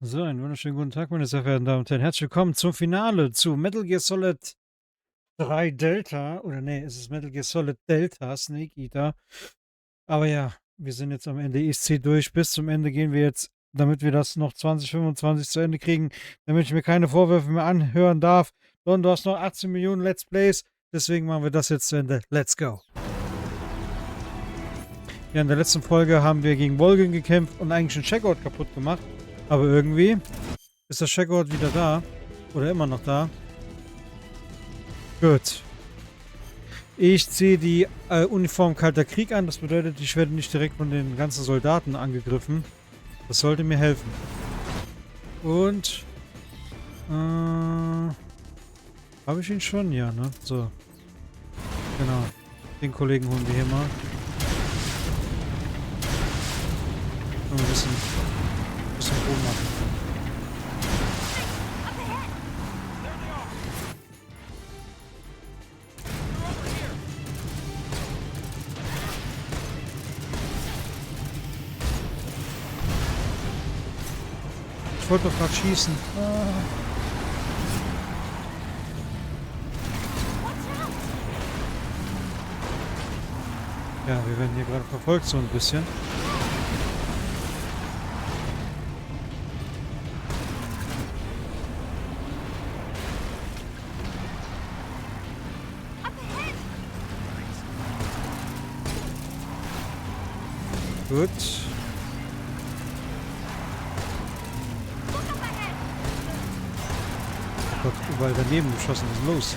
So, einen wunderschönen guten Tag, meine sehr verehrten Damen und Herren. Herzlich willkommen zum Finale zu Metal Gear Solid 3 Delta. Oder nee, es ist Metal Gear Solid Delta, Snake Eater. Aber ja, wir sind jetzt am Ende. Ich ziehe durch. Bis zum Ende gehen wir jetzt, damit wir das noch 2025 zu Ende kriegen, damit ich mir keine Vorwürfe mehr anhören darf. Don, du hast noch 18 Millionen Let's Plays. Deswegen machen wir das jetzt zu Ende. Let's go. Ja, in der letzten Folge haben wir gegen Volgin gekämpft und eigentlich einen Checkout kaputt gemacht. Aber irgendwie ist das Checkout wieder da. Oder immer noch da. Gut. Ich ziehe die Uniform Kalter Krieg an. Das bedeutet, ich werde nicht direkt von den ganzen Soldaten angegriffen. Das sollte mir helfen. Und habe ich ihn schon? Ja, ne? So. Genau. Den Kollegen holen wir hier mal. Und ein bisschen Ruhe machen. Ich wollte doch gerade schießen. Ja, wir werden hier gerade verfolgt so ein bisschen. Gut. Oh Gott, überall daneben geschossen. Was ist los?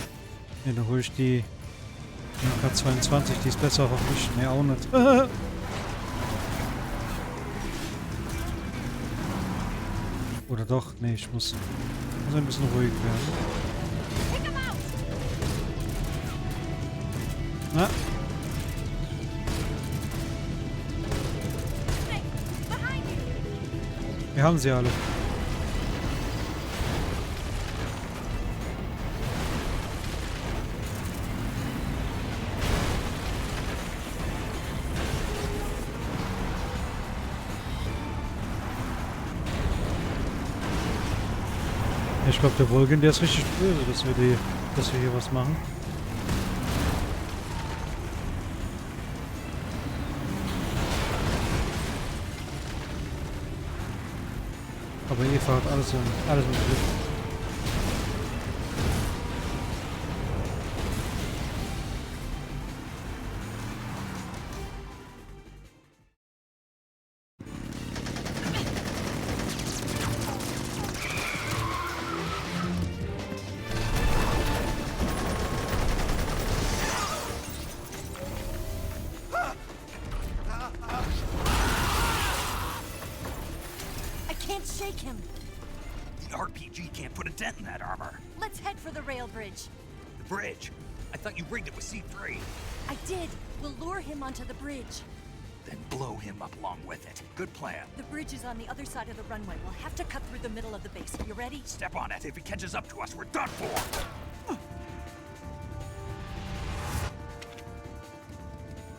Ne, dann hole ich die MK22, die ist besser auf mich. Ne, auch nicht. Oder doch? Ne, ich muss ein bisschen ruhig werden. Na? Wir haben sie alle. Ich glaube, der Volgin, der ist richtig böse, dass wir hier was machen. Aber Eva hat alles im Blick. Shake him. The RPG can't put a dent in that armor. Let's head for the rail bridge. The bridge? I thought you rigged it with C3. I did. We'll lure him onto the bridge. Then blow him up along with it. Good plan. The bridge is on the other side of the runway. We'll have to cut through the middle of the base. You ready? Step on it. If he catches up to us, we're done for.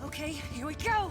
Okay, here we go.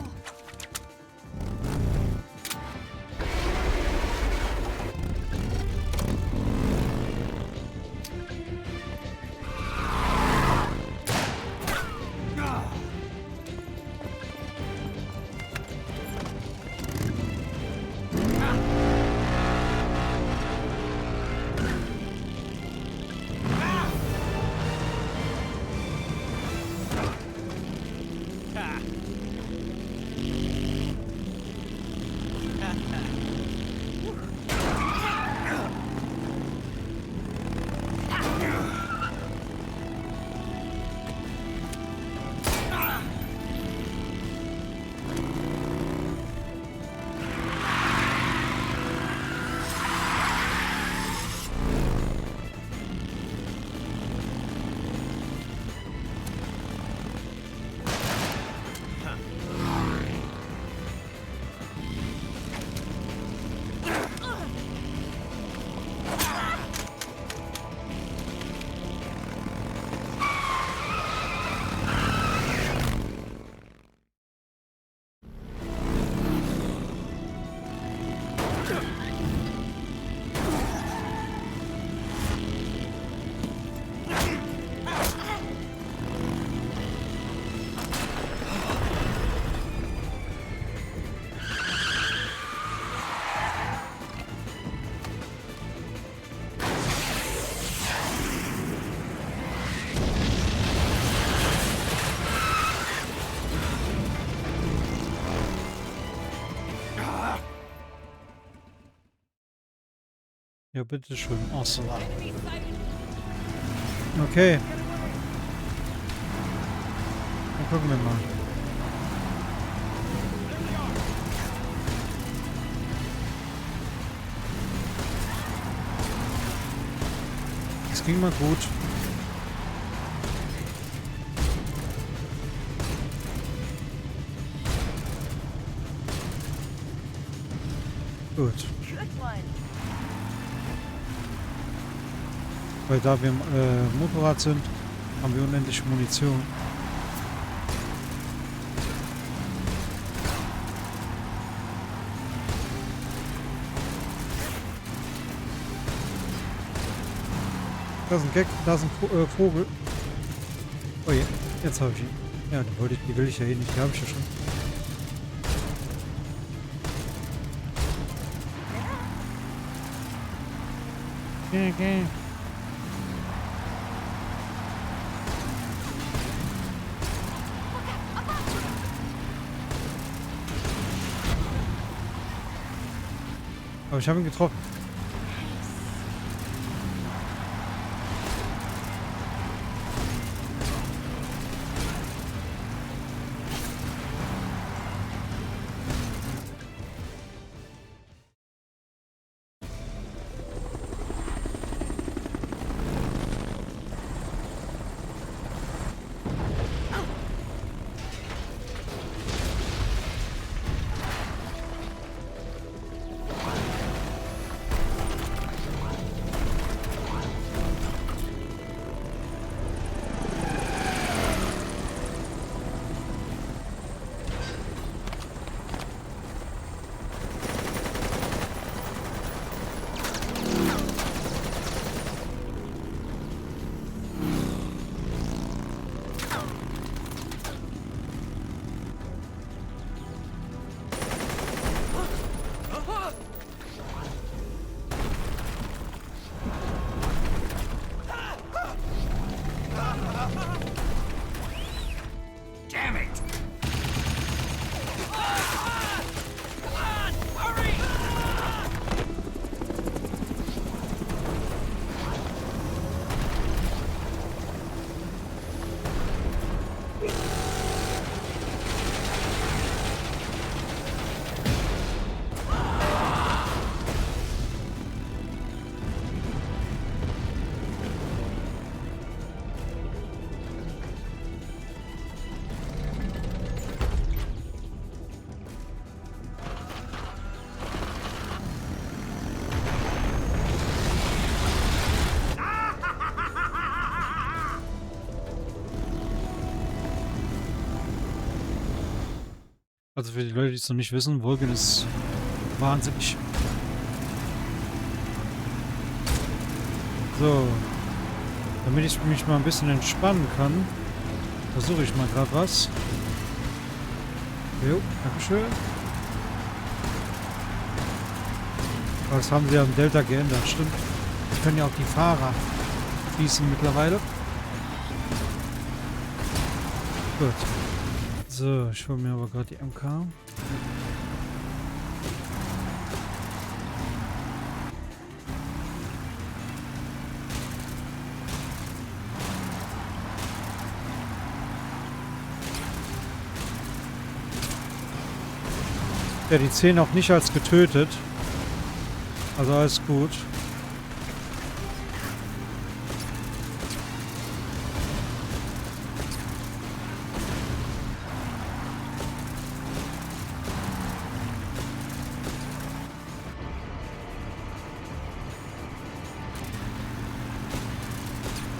Ja, bitteschön. Awesome. Okay. Dann gucken wir mal. Das ging mal gut. Gut. Weil da wir im Motorrad sind, haben wir unendlich Munition. Da ist ein Gag, da ist ein Vogel. Oh je, jetzt habe ich ihn. Ja, die will ich ja eh nicht, die habe ich ja schon. Okay. Aber ich habe ihn getroffen. Damn it! Also für die Leute, die es noch nicht wissen, Folgen ist wahnsinnig. So. Damit ich mich mal ein bisschen entspannen kann, versuche ich mal gerade was. Jo, dankeschön. Aber das haben sie ja im Delta geändert, stimmt. Die können ja auch die Fahrer schießen mittlerweile. Gut. So, ich hole mir aber gerade die MK. Ja, die zählen auch nicht als getötet. Also alles gut.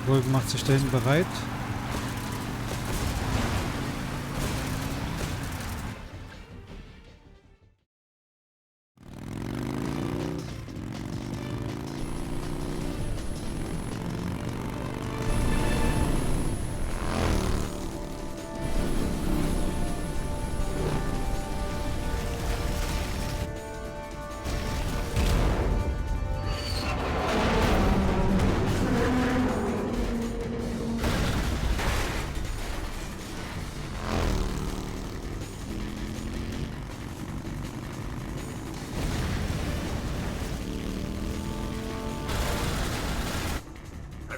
Folgen macht sich dahin bereit.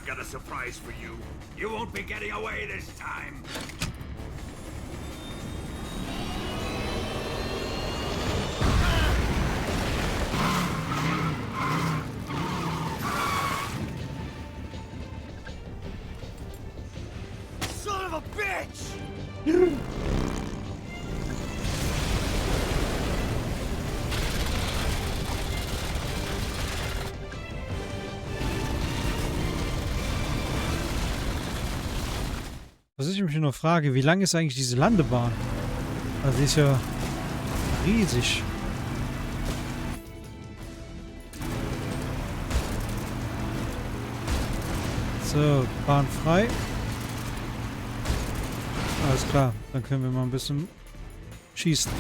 got a surprise for you. You won't be getting away this time. Son of a bitch! Was ich mich nur frage, wie lang ist eigentlich diese Landebahn? Also die ist ja riesig. So, Bahn frei. Alles klar, dann können wir mal ein bisschen schießen.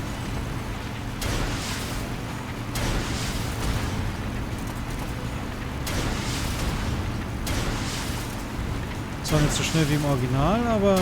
Zwar nicht so schnell wie im Original, aber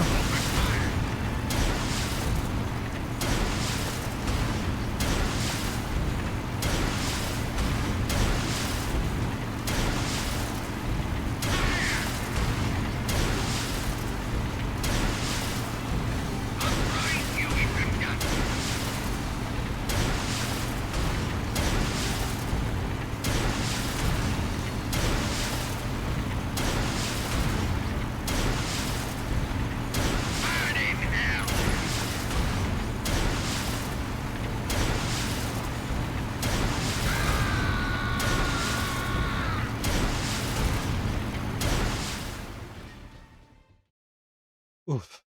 uff,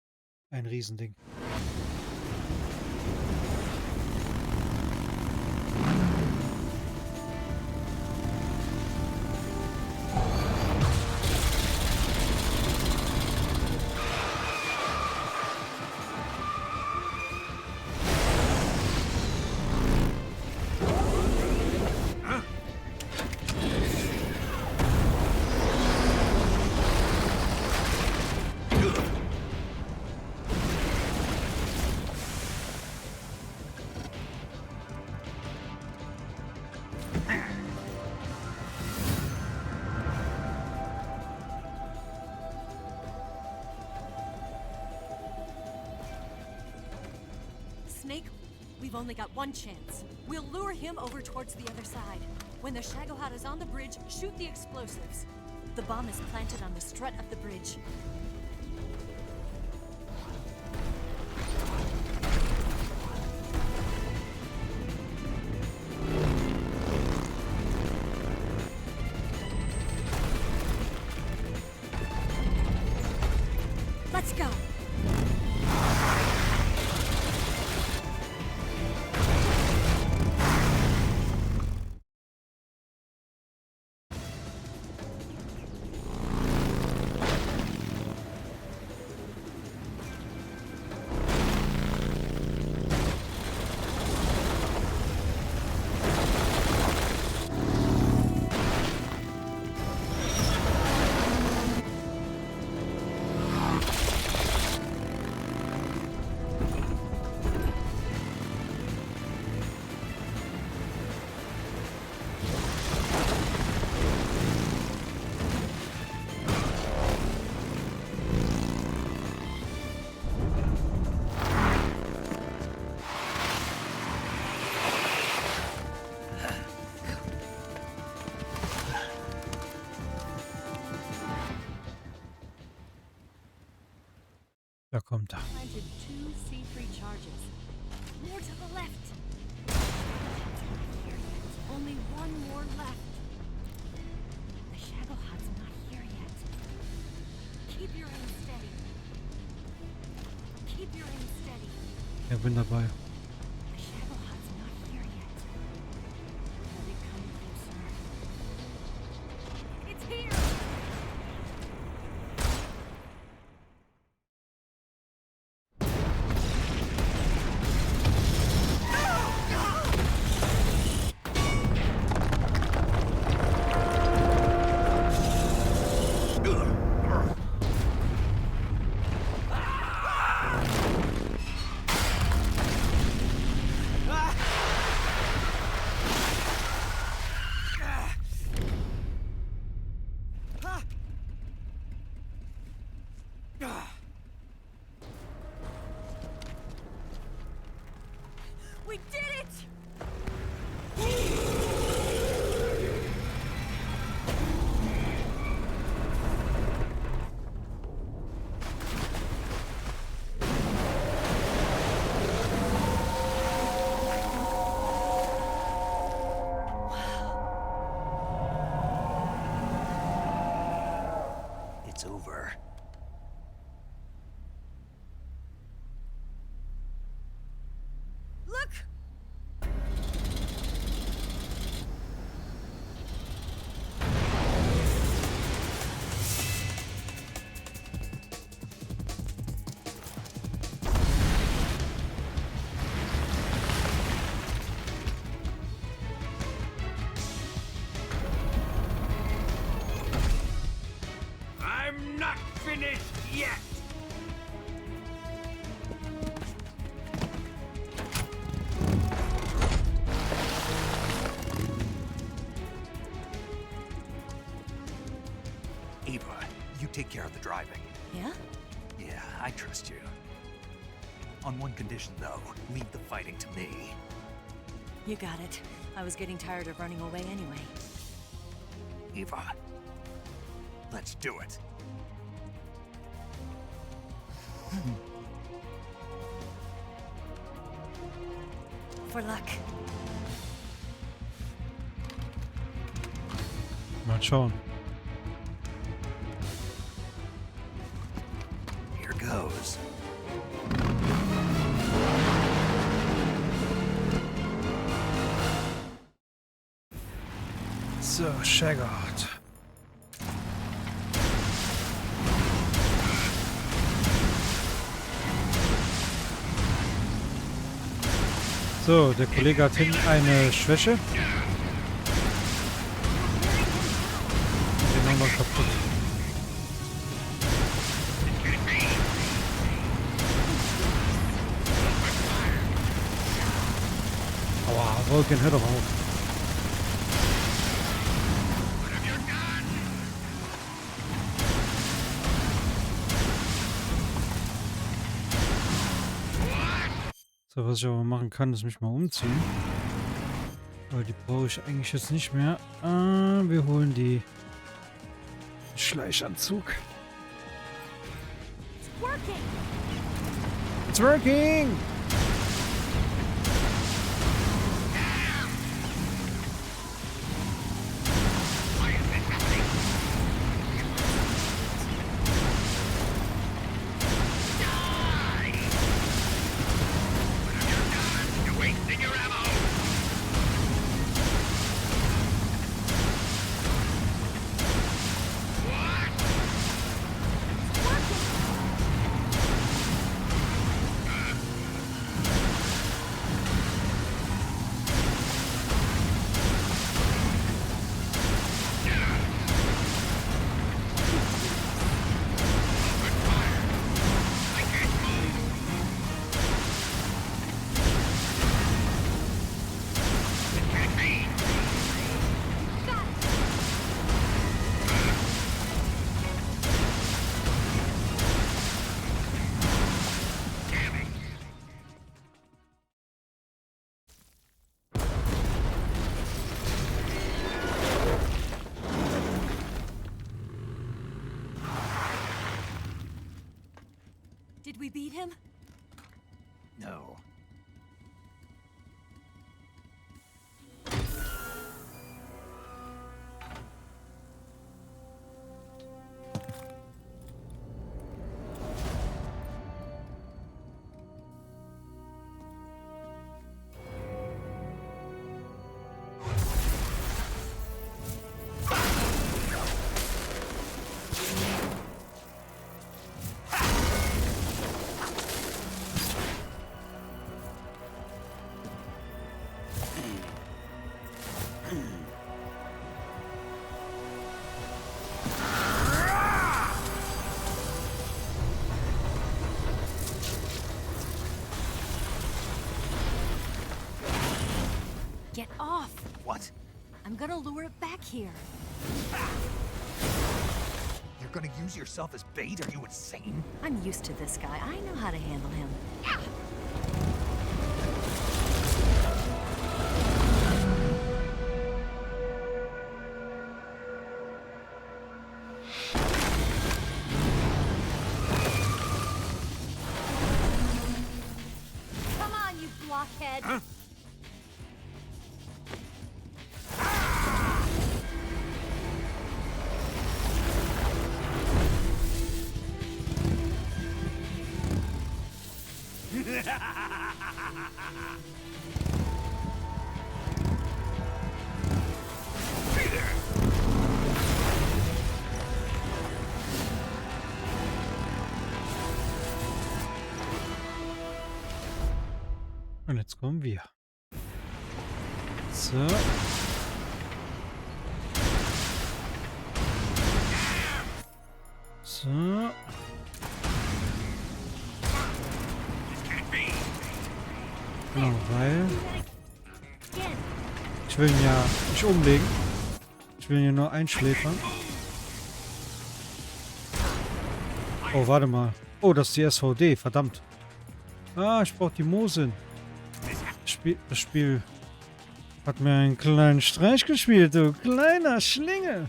ein Riesending. Snake, we've only got one chance. We'll lure him over towards the other side. When the Shagohod is on the bridge, shoot the explosives. The bomb is planted on the strut of the bridge. Let's go. Da kommt er. Planted 2 C3 charges. More to the left. Only one more left. The Shagohod's not here yet. Keep your aim steady. Keep your aim steady. Ja, bin dabei. The Shagohod's not here yet. Are they coming closer? It's here! it's over. Look! I'm not finished yet! Eva, you take care of the driving. Yeah? Yeah, I trust you. On one condition, though, leave the fighting to me. You got it. I was getting tired of running away anyway. Eva, let's do it. For luck. Mal schauen. Here goes. So, Shagart. So, der Kollege hat hinten eine Schwäche. Den haben wir kaputt. Aua, Wolken, hör doch auf. So, was ich aber machen kann, ist mich mal umziehen. Aber die brauche ich eigentlich jetzt nicht mehr. Wir holen die Schleichanzug. Working! It's working! Did we beat him? No. Get off! What? I'm gonna lure it back here. You're gonna use yourself as bait? Are you insane? I'm used to this guy. I know how to handle him. Come on, you blockhead! Huh? Und jetzt kommen wir. So. So. Genau, weil ich will ihn ja nicht umlegen. Ich will ihn ja nur einschläfern. Oh, warte mal. Oh, das ist die SVD, verdammt. Ah, ich brauche die Mosin. Das Spiel hat mir einen kleinen Streich gespielt, du kleiner Schlinge.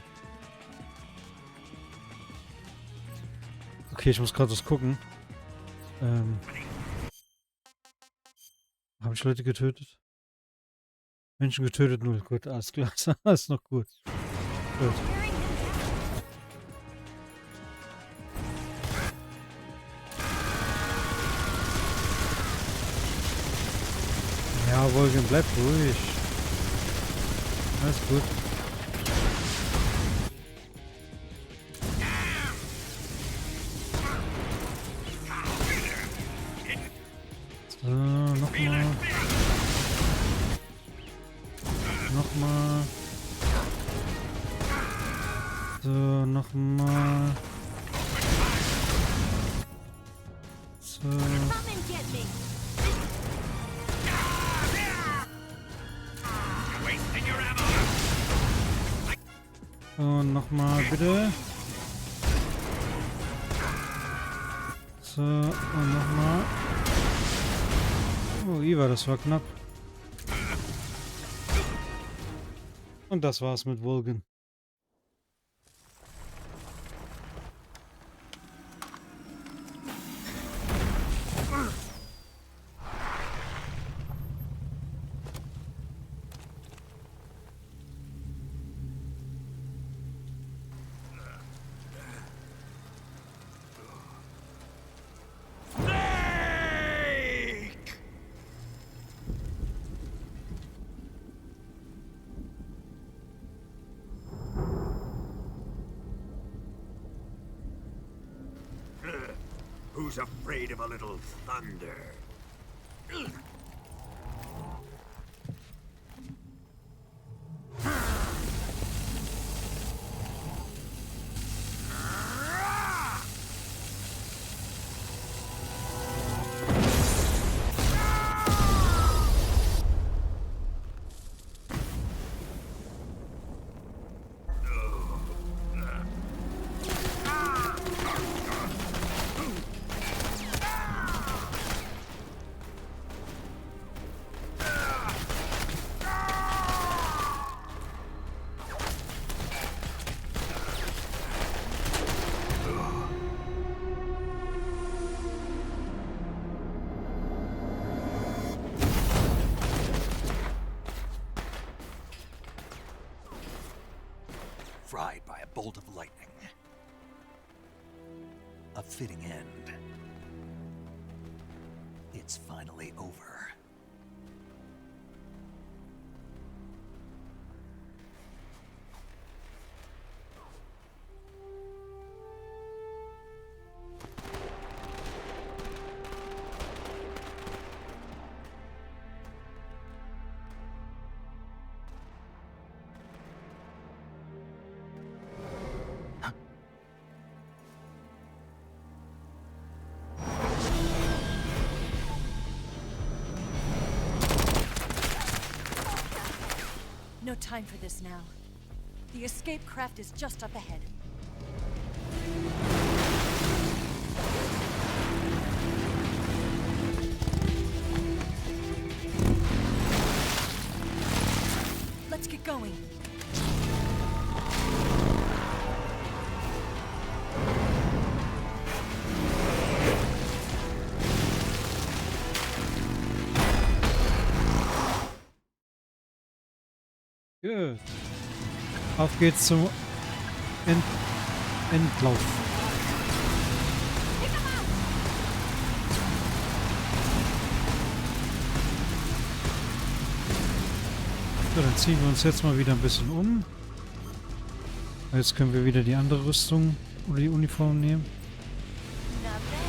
Okay, ich muss gerade was gucken. Habe ich Leute getötet? Menschen getötet, 0. Gut, alles klar. Alles noch gut. Gut. Ja, Wolgen, bleib ruhig. Alles gut. So, nochmal. Nochmal. So, nochmal. So. Und nochmal, bitte. So, und nochmal. Oh, Iva, das war knapp. Und das war's mit Wolgen. Who's afraid of a little thunder? Fried by a bolt of lightning. A fitting end. It's finally over. No time for this now. The escape craft is just up ahead. Let's get going. Gut. Auf geht's zum Endlauf. So, dann ziehen wir uns jetzt mal wieder ein bisschen um. Jetzt können wir wieder die andere Rüstung oder die Uniform nehmen. Not bad.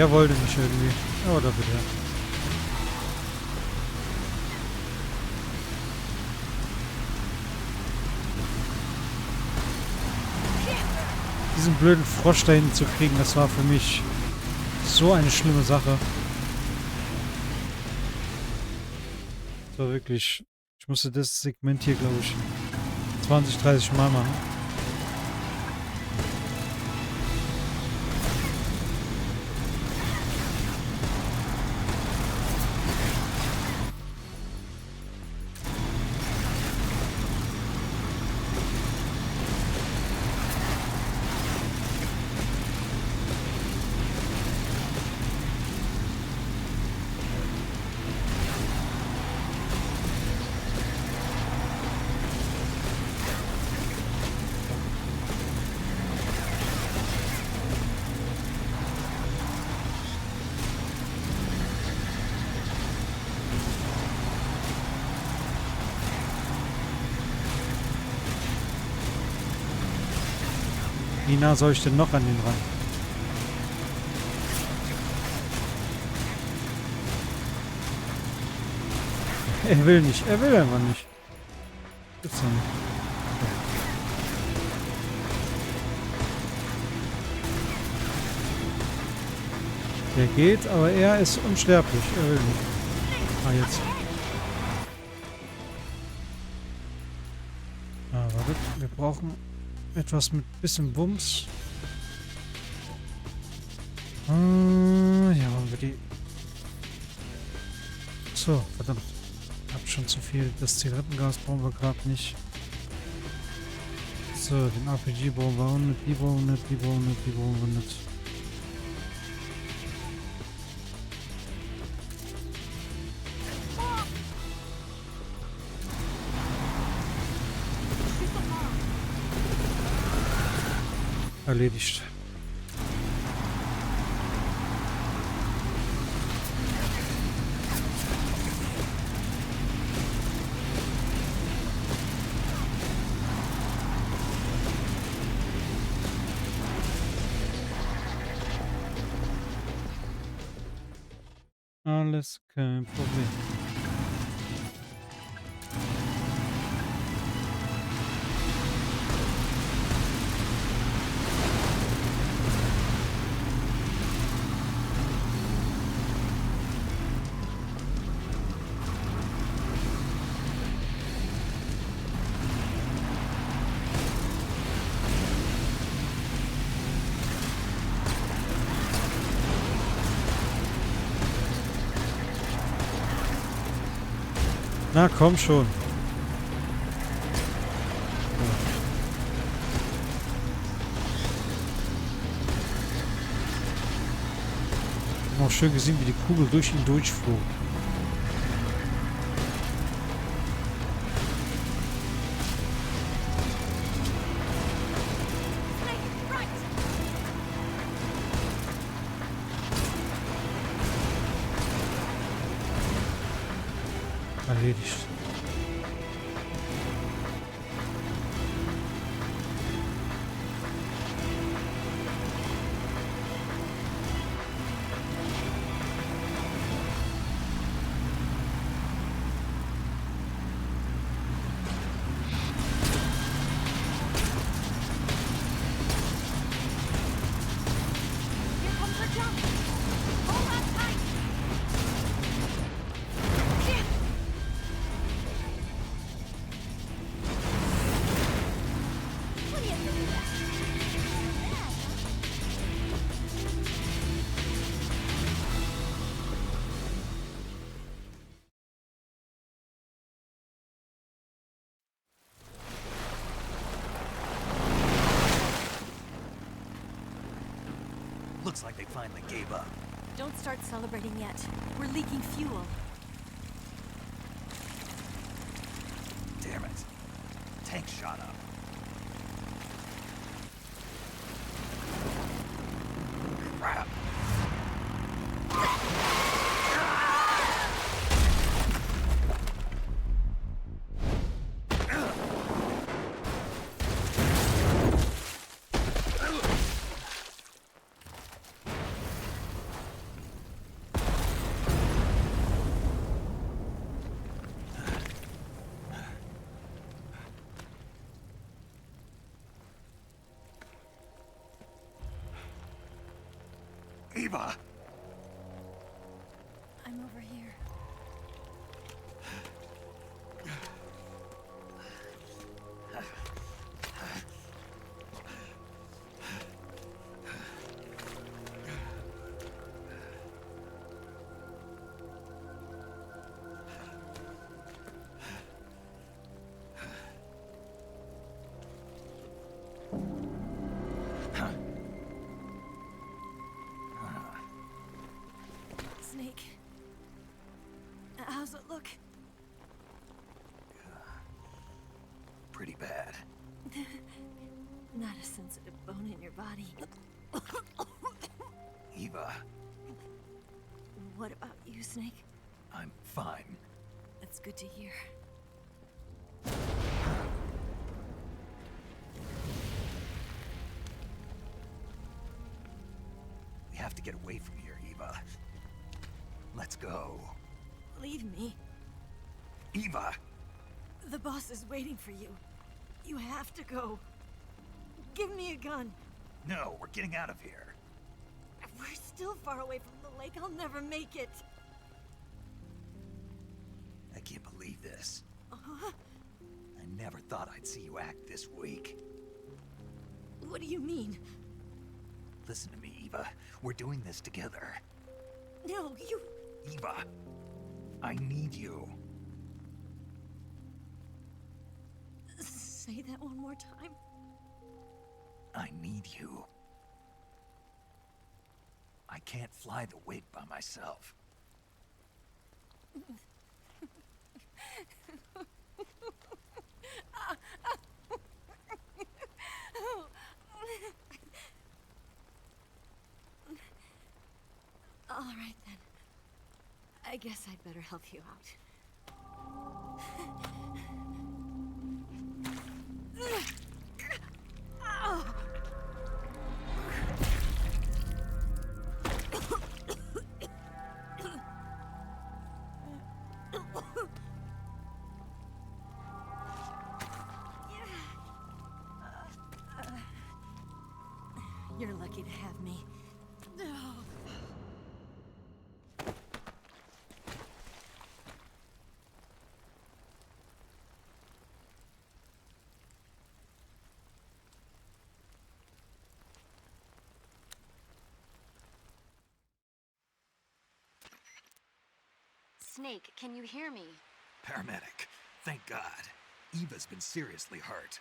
Der wollte mich irgendwie. Oh, da wird er. Diesen blöden Frosch da hinten zu kriegen, das war für mich so eine schlimme Sache. Das war wirklich... Ich musste das Segment hier, glaube ich, 20, 30 Mal machen. Wie nah soll ich denn noch an den ran? Er will nicht. Er will einfach nicht. Gibt's ja nicht. Der geht, aber er ist unsterblich. Er will nicht. Ah, jetzt. Ah, warte. Wir brauchen etwas mit bisschen Wumms. Ja, machen wir die. So, verdammt. Ich hab schon zu viel. Das Zigarettengas brauchen wir gerade nicht. So, den RPG brauchen wir auch nicht. Die brauchen wir nicht. Die brauchen wir nicht. Die brauchen wir nicht. Erledigt. Alles kein Problem. Na komm schon. Ich habe auch schön gesehen, wie die Kugel durch ihn durchflog. Erledigt. Here comes the jump. Hold on tight. Looks like they finally gave up. Don't start celebrating yet. We're leaking fuel. Damn it. Tank shot up. Crap. Eva! I'm over here. Snake. How's it look? Pretty bad. Not a sensitive bone in your body. Eva, What about you, Snake? I'm fine. That's good to hear. We have to get away from here, Eva. Let's go. Leave me. Eva! The boss is waiting for you. You have to go. Give me a gun. No, we're getting out of here. We're still far away from the lake. I'll never make it. I can't believe this. Uh-huh. I never thought I'd see you act this weak. What do you mean? Listen to me, Eva. We're doing this together. No, you... Eva, I need you. Say that one more time. I need you. I can't fly the wig by myself. All right, then. I guess I'd better help you out. You're lucky to have me. Snake, can you hear me? Paramedic, thank God. Eva's been seriously hurt.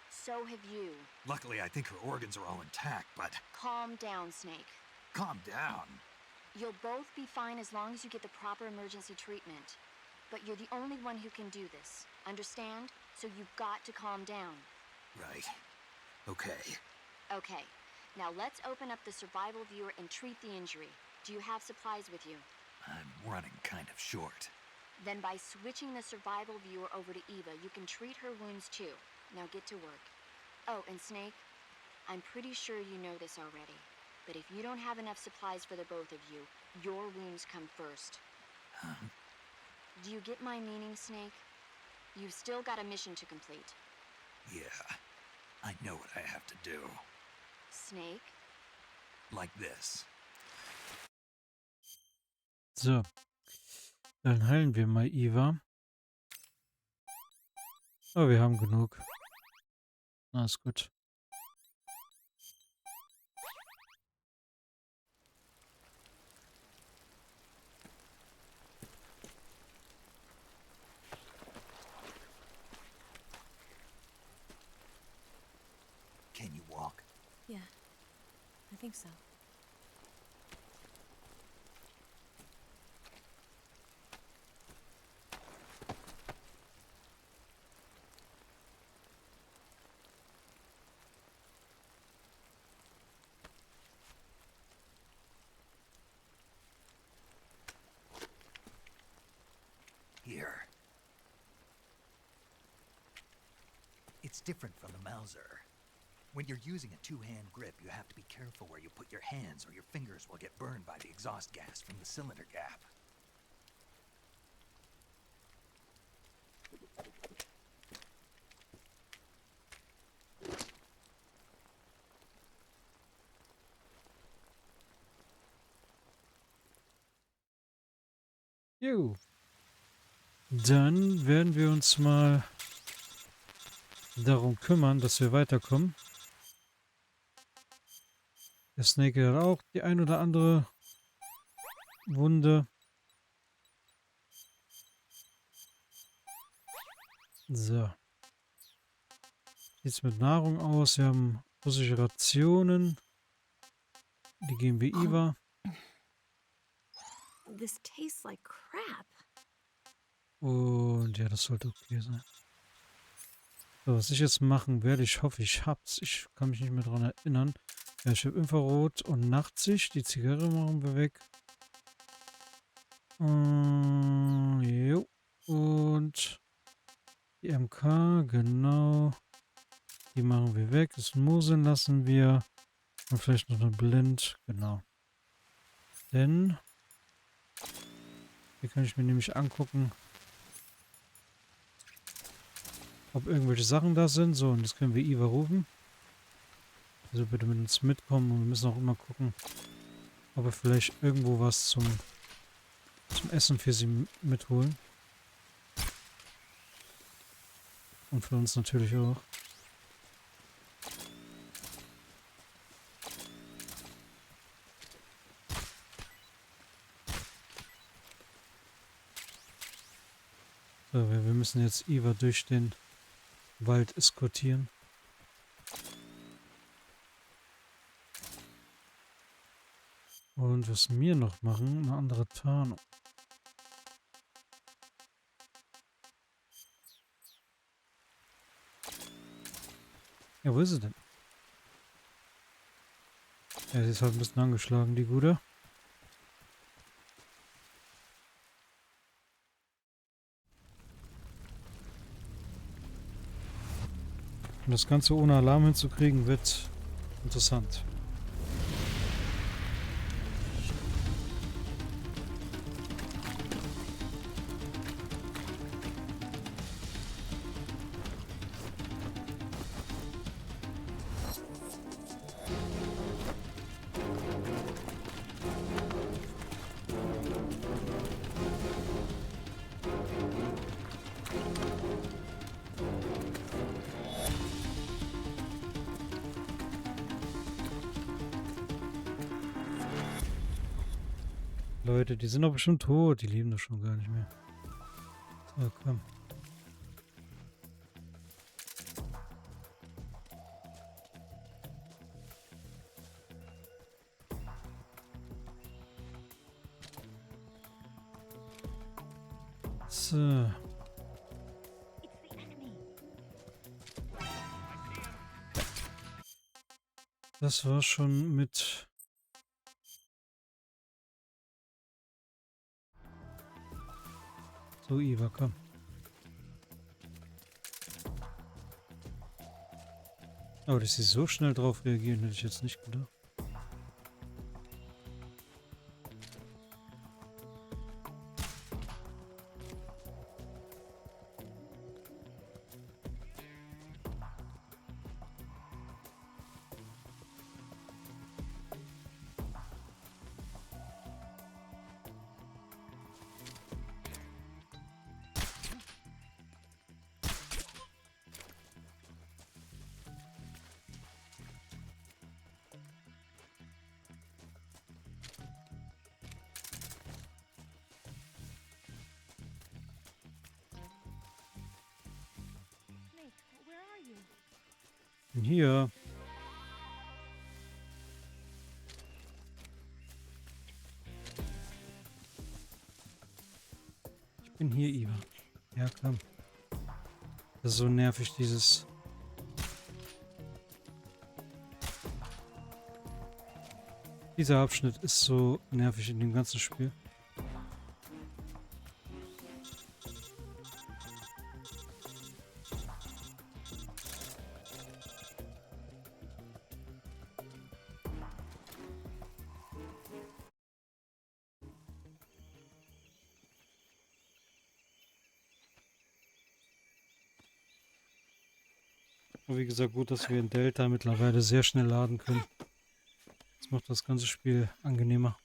So have you. Luckily, I think her organs are all intact, but Calm down, Snake. calm down. You'll both be fine as long as you get the proper emergency treatment. But you're the only one who can do this. Understand? So you've got to calm down. Right. Okay. Okay. Now let's open up the survival viewer and treat the injury. Do you have supplies with you? I'm running kind of short. Then by switching the survival viewer over to Eva, you can treat her wounds too. Now get to work. Oh, and Snake, I'm pretty sure you know this already. But if you don't have enough supplies for the both of you, your wounds come first. Huh? Do you get my meaning, Snake? You've still got a mission to complete. Yeah. I know what I have to do. Snake? Like this. So. Dann heilen wir mal Eva. Oh, wir haben genug. Na, ist gut. Can you walk? Yeah, I think so. Here. It's different from the Mauser. When you're using a two-hand grip, you have to be careful where you put your hands or your fingers will get burned by the exhaust gas from the cylinder gap. Jo. Dann werden wir uns mal darum kümmern, dass wir weiterkommen. Der Snake hat auch die ein oder andere Wunde. So. Sieht's mit Nahrung aus? Wir haben russische Rationen. Die geben wir Iva. This tastes like crap. Und ja, das sollte okay sein. So, was ich jetzt machen werde, ich hoffe, ich hab's. Ich kann mich nicht mehr daran erinnern. Ja, ich habe Infrarot und Nachtsicht. Die Zigarre machen wir weg. Jo. Und die MK, genau. Die machen wir weg. Das Moseln lassen wir. Und vielleicht noch eine Blind. Genau. Denn hier kann ich mir nämlich angucken, ob irgendwelche Sachen da sind. So, und jetzt können wir Iva rufen. Also bitte mit uns mitkommen. Und wir müssen auch immer gucken, ob wir vielleicht irgendwo was zum Essen für sie mitholen. Und für uns natürlich auch. So, wir müssen jetzt Iva durch den Wald eskortieren. Und was wir noch machen, eine andere Tarnung. Ja, wo ist sie denn? Ja, sie ist halt ein bisschen angeschlagen, die Gute. Und das Ganze ohne Alarm hinzukriegen, wird interessant. Leute, die sind doch bestimmt tot. Die leben doch schon gar nicht mehr. So, komm. So. Das war schon mit... So, Iva, komm. Aber dass sie so schnell drauf reagieren, hätte ich jetzt nicht gedacht. Hier. Ich bin hier, Iva. Ja, komm. Das ist so nervig, dieses... Dieser Abschnitt ist so nervig in dem ganzen Spiel. Und wie gesagt, gut, dass wir in Delta mittlerweile sehr schnell laden können. Das macht das ganze Spiel angenehmer.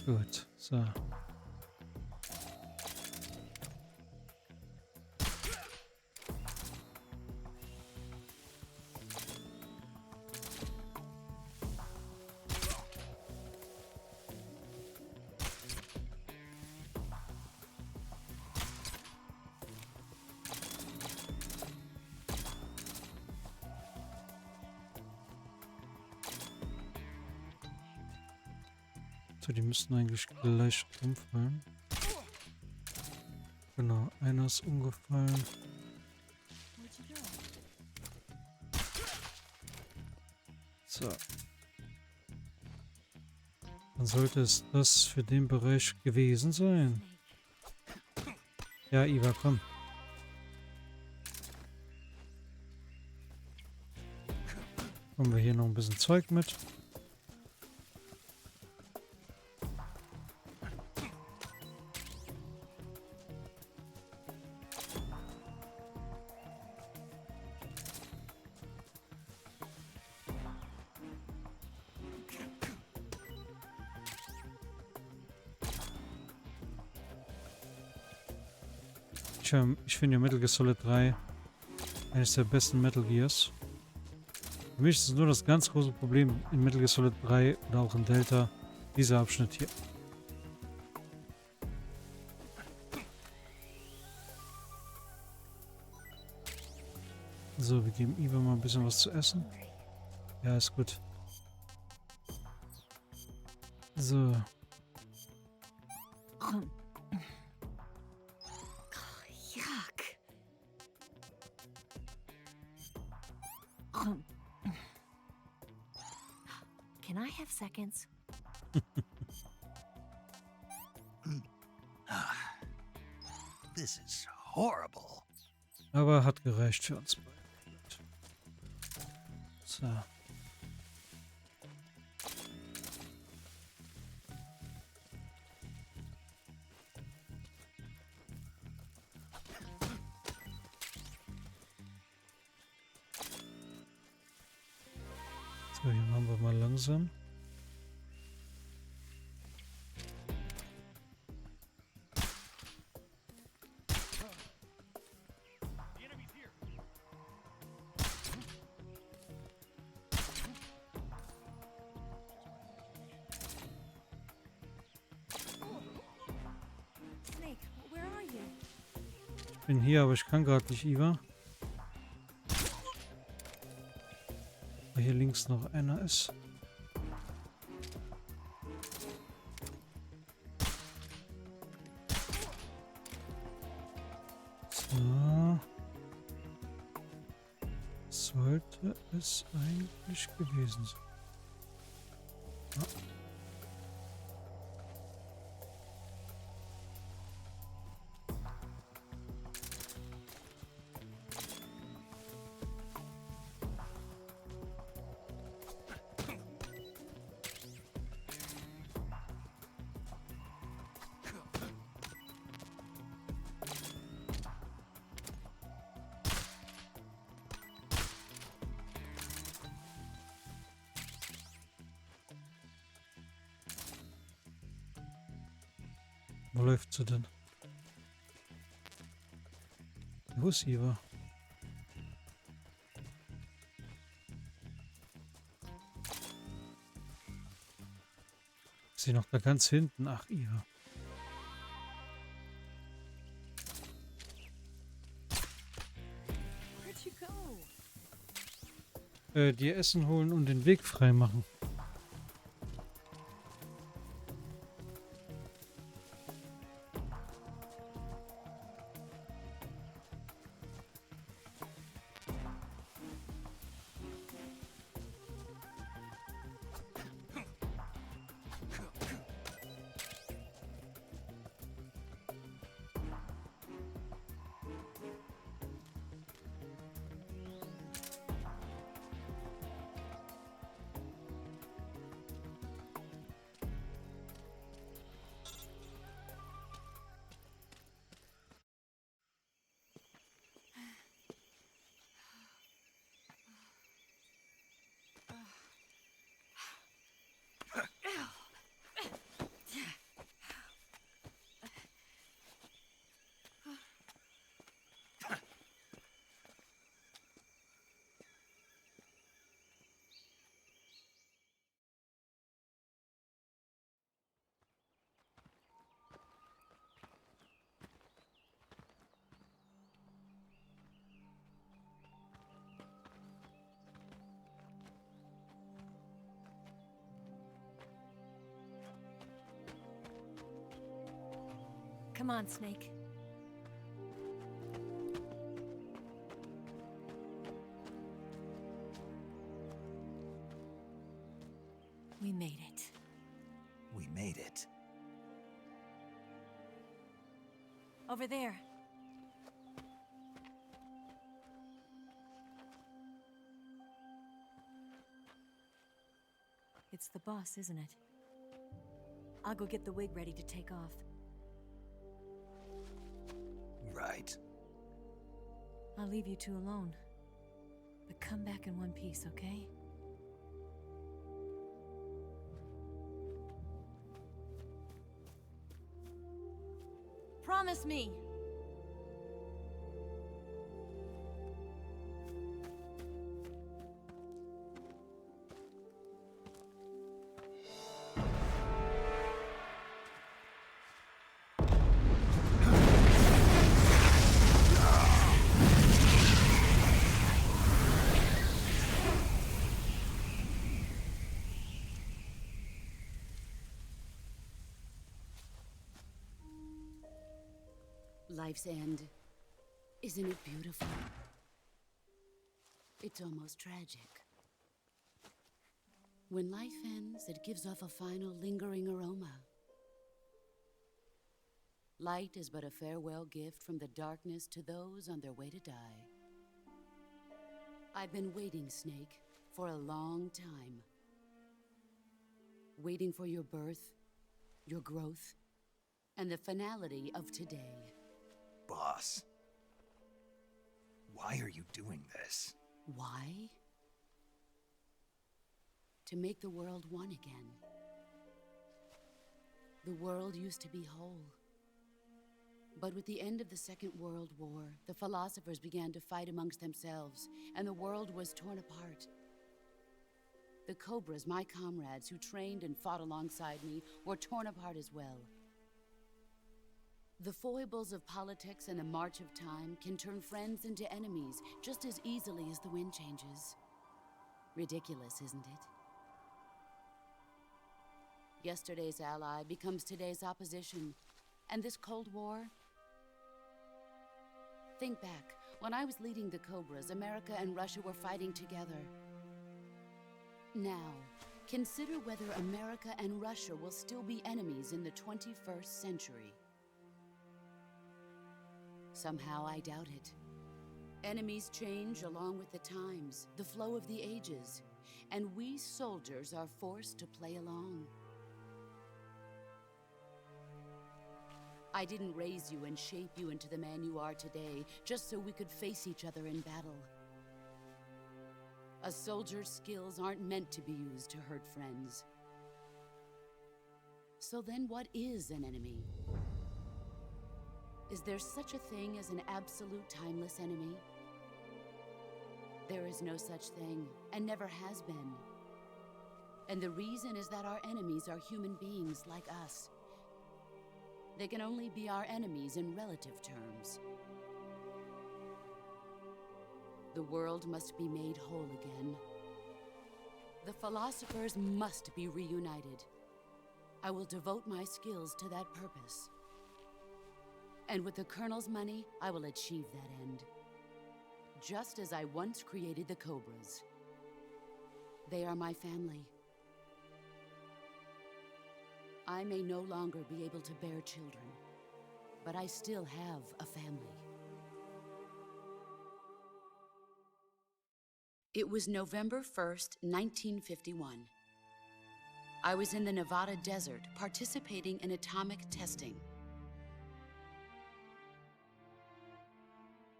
Gut, so. So, die müssten eigentlich gleich umfallen. Genau, einer ist umgefallen. So. Dann sollte es das für den Bereich gewesen sein. Ja, Iva, komm. Haben wir hier noch ein bisschen Zeug mit. Ich finde ja Metal Gear Solid 3 eines der besten Metal Gears. Für mich ist es nur das ganz große Problem in Metal Gear Solid 3 oder auch in Delta, dieser Abschnitt hier. So, wir geben Iva mal ein bisschen was zu essen. Ja, ist gut. So. Yuck. Can I have seconds? This is horrible. Aber hat gereicht für uns beide. So. So, hier machen wir mal langsam. Snake, where are you? Ich bin hier, aber ich kann gerade nicht, Iva. Weil hier links noch einer ist. So. Sollte es eigentlich gewesen sein. Ja. Wo läuft sie denn? Wo ist Iva? Ist sie noch da ganz hinten? Ach, Iva. Where'd you go? Dir Essen holen und den Weg frei machen. Come on, Snake. We made it. We made it. Over there. It's the boss, isn't it? I'll go get the wig ready to take off. Right. I'll leave you two alone. But come back in one piece, okay? Promise me! Life's end. Isn't it beautiful? It's almost tragic. When life ends, it gives off a final lingering aroma. Light is but a farewell gift from the darkness to those on their way to die. I've been waiting, Snake, for a long time. Waiting for your birth, your growth, and the finality of today. Boss. Why are you doing this? Why? To make the world one again. The world used to be whole. But with the end of the Second World War, the philosophers began to fight amongst themselves, and the world was torn apart. The Cobras, my comrades who trained and fought alongside me, were torn apart as well. The foibles of politics and the march of time can turn friends into enemies just as easily as the wind changes. Ridiculous, isn't it? Yesterday's ally becomes today's opposition. And this Cold War? Think back. When I was leading the Cobras, America and Russia were fighting together. Now, consider whether America and Russia will still be enemies in the 21st century. Somehow I doubt it. Enemies change along with the times, the flow of the ages, and we soldiers are forced to play along. I didn't raise you and shape you into the man you are today just so we could face each other in battle. A soldier's skills aren't meant to be used to hurt friends. So then what is an enemy? Is there such a thing as an absolute timeless enemy? There is no such thing, and never has been. And the reason is that our enemies are human beings like us. They can only be our enemies in relative terms. The world must be made whole again. The philosophers must be reunited. I will devote my skills to that purpose. And with the Colonel's money, I will achieve that end. Just as I once created the Cobras. They are my family. I may no longer be able to bear children, but I still have a family. It was November 1st, 1951. I was in the Nevada desert participating in atomic testing.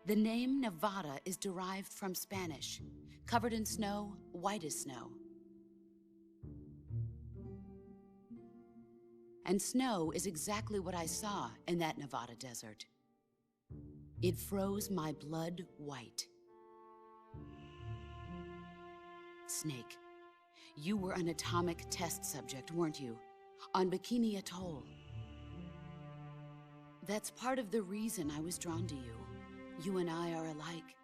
The name Nevada is derived from Spanish, covered in snow, white as snow. And snow is exactly what I saw in that Nevada desert. It froze my blood white. Snake, you were an atomic test subject, weren't you? On Bikini Atoll. That's part of the reason I was drawn to you. You and I are alike.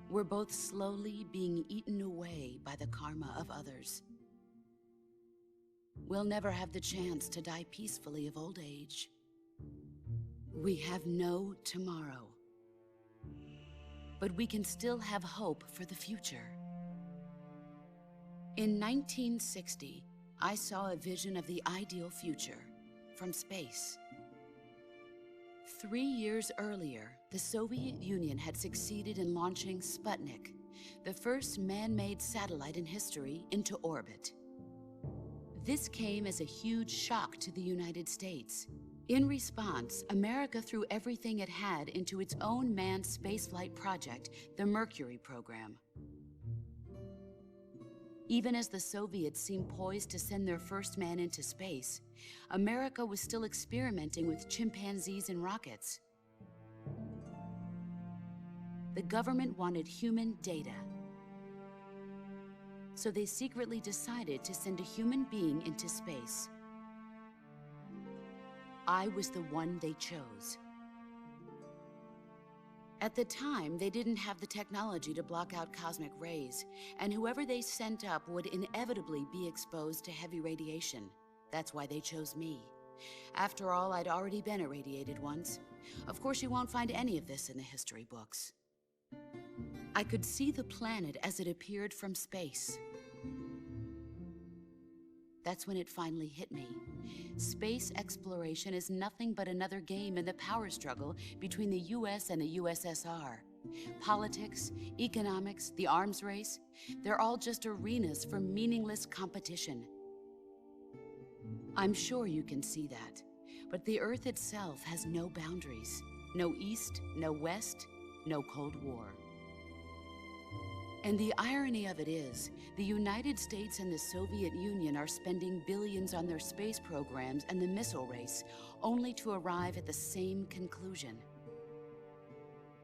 We're both slowly being eaten away by the karma of others. we'll never have the chance to die peacefully of old age. We have no tomorrow. But we can still have hope for the future. In 1960, I saw a vision of the ideal future from space. 3 years earlier, the Soviet Union had succeeded in launching Sputnik, the first man-made satellite in history, into orbit. This came as a huge shock to the United States. In response, America threw everything it had into its own manned spaceflight project, the Mercury program. Even as the Soviets seemed poised to send their first man into space, America was still experimenting with chimpanzees and rockets. The government wanted human data. So they secretly decided to send a human being into space. I was the one they chose. At the time, they didn't have the technology to block out cosmic rays, and whoever they sent up would inevitably be exposed to heavy radiation. That's why they chose me. After all, I'd already been irradiated once. Of course, you won't find any of this in the history books. I could see the planet as it appeared from space. That's when it finally hit me. Space exploration is nothing but another game in the power struggle between the US and the USSR. Politics, economics, the arms race, they're all just arenas for meaningless competition. I'm sure you can see that, but the Earth itself has no boundaries. No East, no West, no Cold War. And the irony of it is, the United States and the Soviet Union are spending billions on their space programs and the missile race, only to arrive at the same conclusion.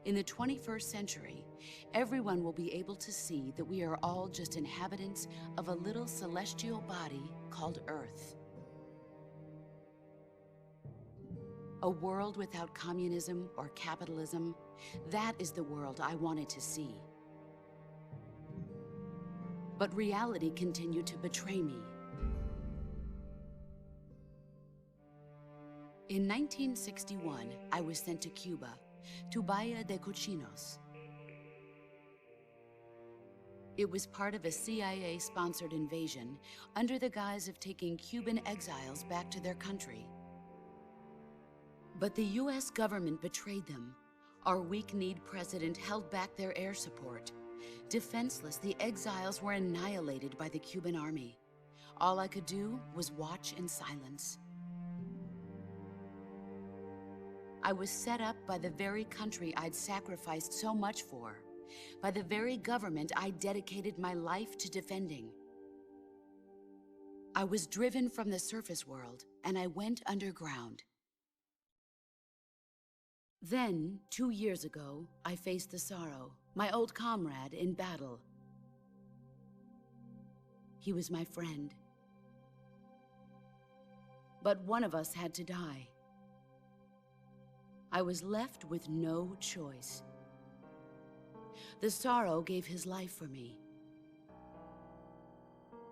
In the 21st century, everyone will be able to see that we are all just inhabitants of a little celestial body called Earth. A world without communism or capitalism, that is the world I wanted to see. But reality continued to betray me. In 1961, I was sent to Cuba, to Bahia de Cochinos. It was part of a CIA-sponsored invasion under the guise of taking Cuban exiles back to their country. But the US government betrayed them. Our weak-kneed president held back their air support. Defenseless, the exiles were annihilated by the Cuban army. All I could do was watch in silence. I was set up by the very country I'd sacrificed so much for, by the very government I dedicated my life to defending. I was driven from the surface world, and I went underground. Then, 2 years ago, I faced the sorrow, my old comrade in battle. He was my friend. But one of us had to die. I was left with no choice. The sorrow gave his life for me.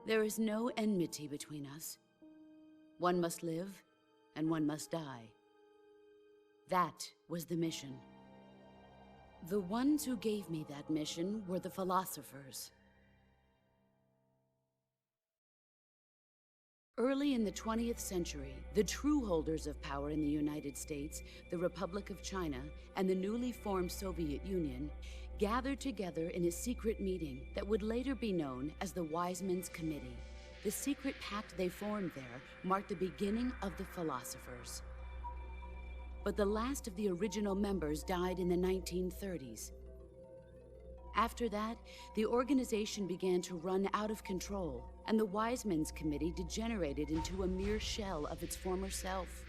There is no enmity between us. One must live, and one must die. That was the mission. The ones who gave me that mission were the philosophers. Early in the 20th century, the true holders of power in the United States, the Republic of China, and the newly formed Soviet Union gathered together in a secret meeting that would later be known as the Wise Men's Committee. The secret pact they formed there marked the beginning of the philosophers. But the last of the original members died in the 1930s. After that, the organization began to run out of control, and the Wise Men's Committee degenerated into a mere shell of its former self.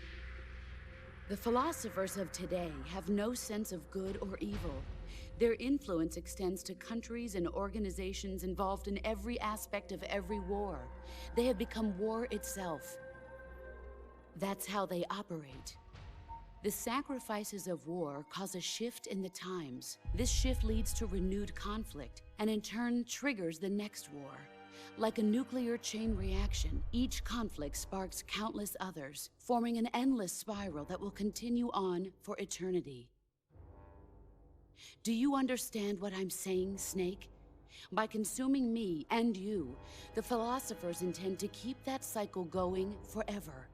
The philosophers of today have no sense of good or evil. Their influence extends to countries and organizations involved in every aspect of every war. They have become war itself. That's how they operate. The sacrifices of war cause a shift in the times. This shift leads to renewed conflict, and in turn triggers the next war. Like a nuclear chain reaction, each conflict sparks countless others, forming an endless spiral that will continue on for eternity. Do you understand what I'm saying, Snake? By consuming me and you, the philosophers intend to keep that cycle going forever.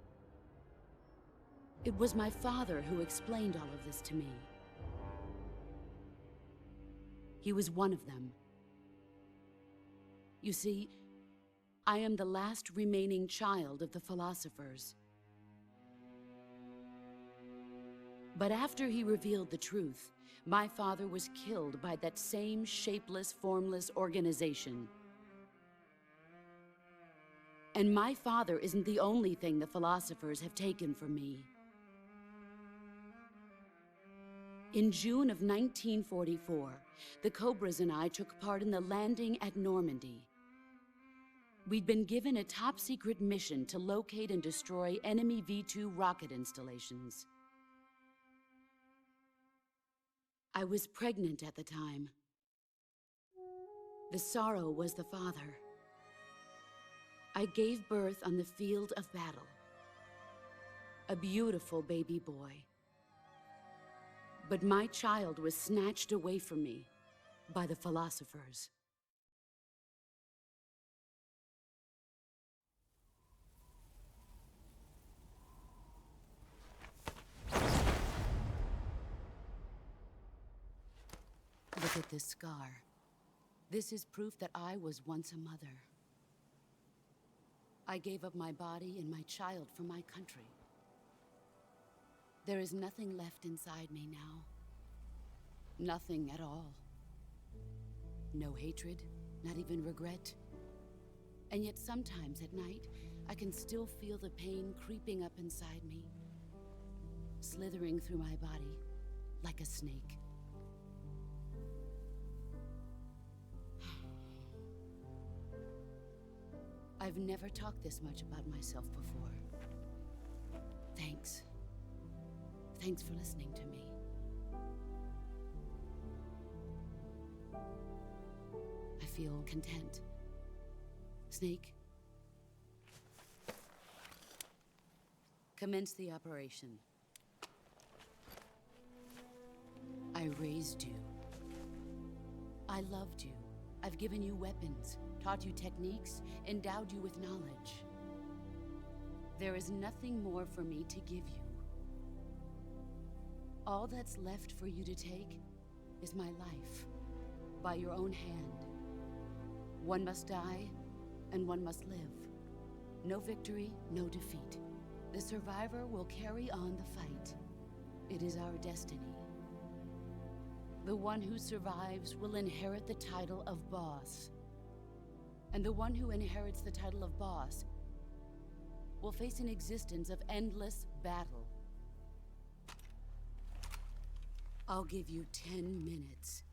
It was my father who explained all of this to me. He was one of them. You see, I am the last remaining child of the philosophers. But after he revealed the truth, my father was killed by that same shapeless, formless organization. And my father isn't the only thing the philosophers have taken from me. In June of 1944, the Cobras and I took part in the landing at Normandy. We'd been given a top-secret mission to locate and destroy enemy V-2 rocket installations. I was pregnant at the time. The sorrow was the father. I gave birth on the field of battle. A beautiful baby boy. But my child was snatched away from me by the philosophers. Look at this scar. This is proof that I was once a mother. I gave up my body and my child for my country. There is nothing left inside me now. Nothing at all. No hatred, not even regret. And yet sometimes at night, I can still feel the pain creeping up inside me, slithering through my body like a snake. I've never talked this much about myself before. Thanks. Thanks for listening to me. I feel content. Snake, commence the operation. I raised you. I loved you. I've given you weapons, taught you techniques, endowed you with knowledge. There is nothing more for me to give you. All that's left for you to take is my life, by your own hand. One must die, and one must live. No victory, no defeat. The survivor will carry on the fight. It is our destiny. The one who survives will inherit the title of boss. And the one who inherits the title of boss will face an existence of endless battle. I'll give you 10 minutes.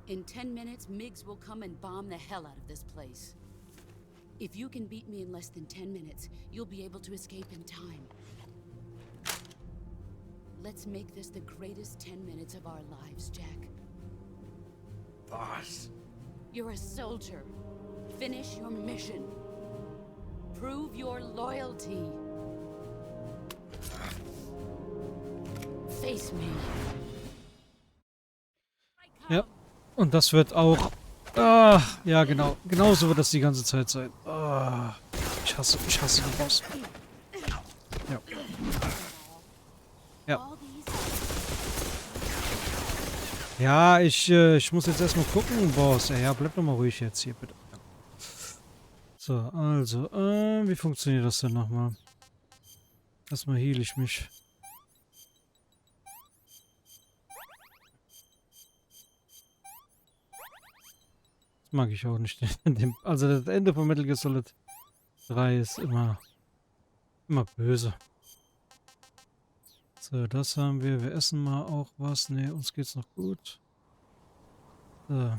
In 10 minutes, MiGs will come and bomb the hell out of this place. If you can beat me in less than 10 minutes, you'll be able to escape in time. Let's make this the greatest 10 minutes of our lives, Jack. Boss. You're a soldier. Finish your mission. Prove your loyalty. Face me. Ja, und das wird auch... Ah, ja genau. Genauso wird das die ganze Zeit sein. Ah, ich hasse den Boss. Ja. Ja. Ja, ich muss jetzt erstmal gucken, Boss. Ja, bleib doch mal ruhig jetzt hier, bitte. So, also, wie funktioniert das denn nochmal? Erstmal heal ich mich. Das mag ich auch nicht. Also das Ende von Metal Gear Solid 3 ist immer böse. So, das haben wir. Wir essen mal auch was. Ne, uns geht's noch gut. So.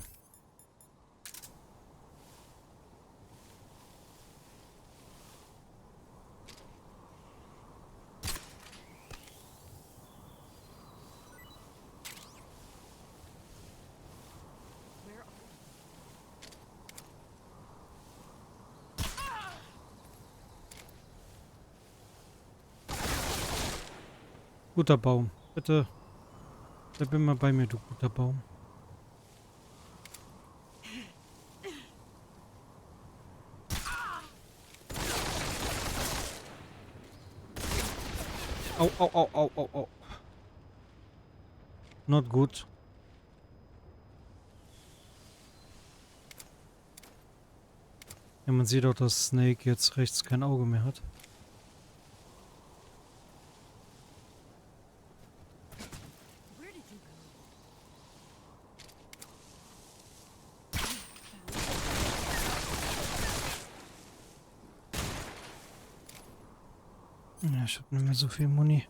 guter Baum. Bitte. Bleib immer bei mir, du guter Baum. Au, au, au, au, au, au. Not gut. Ja, man sieht auch, dass Snake jetzt rechts kein Auge mehr hat. Where did you go? Ja, ich hab nicht mehr so viel Muni.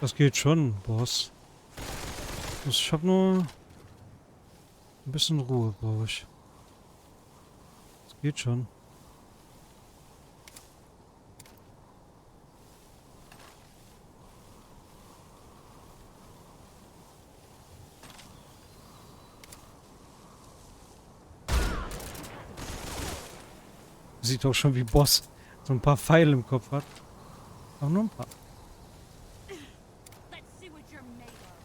Das geht schon, Boss. Ich hab nur ein bisschen Ruhe, brauche ich. Das geht schon. Sieht auch schon wie Boss so ein paar Pfeile im Kopf hat. Aber nur ein paar. Let's see what you're made of.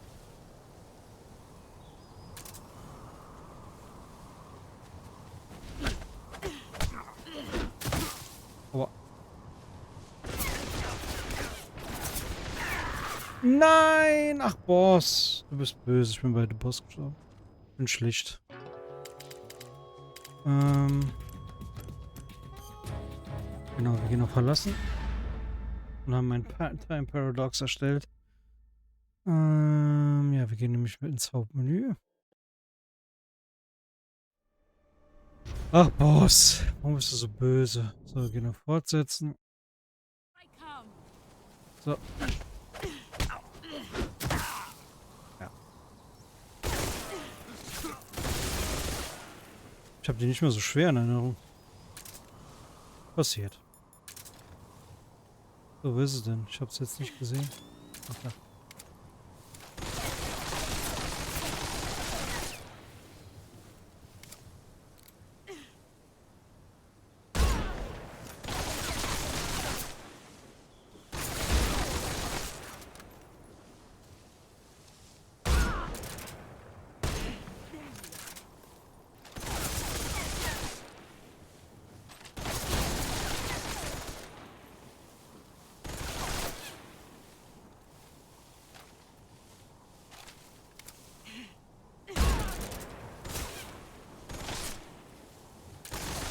Aber. Nein! Ach, Boss. Du bist böse. Ich bin bei dem Boss gestorben. Bin schlicht. Genau, wir gehen auf Verlassen. Und haben ein Time Paradox erstellt. Ja, wir gehen nämlich mit ins Hauptmenü. Ach, Boss. Warum bist du so böse? So, wir gehen auf Fortsetzen. I come. So. Ja. Ich habe die nicht mehr so schwer in Erinnerung. Passiert. So, wo ist es denn? Ich habe es jetzt nicht gesehen. Ach, da.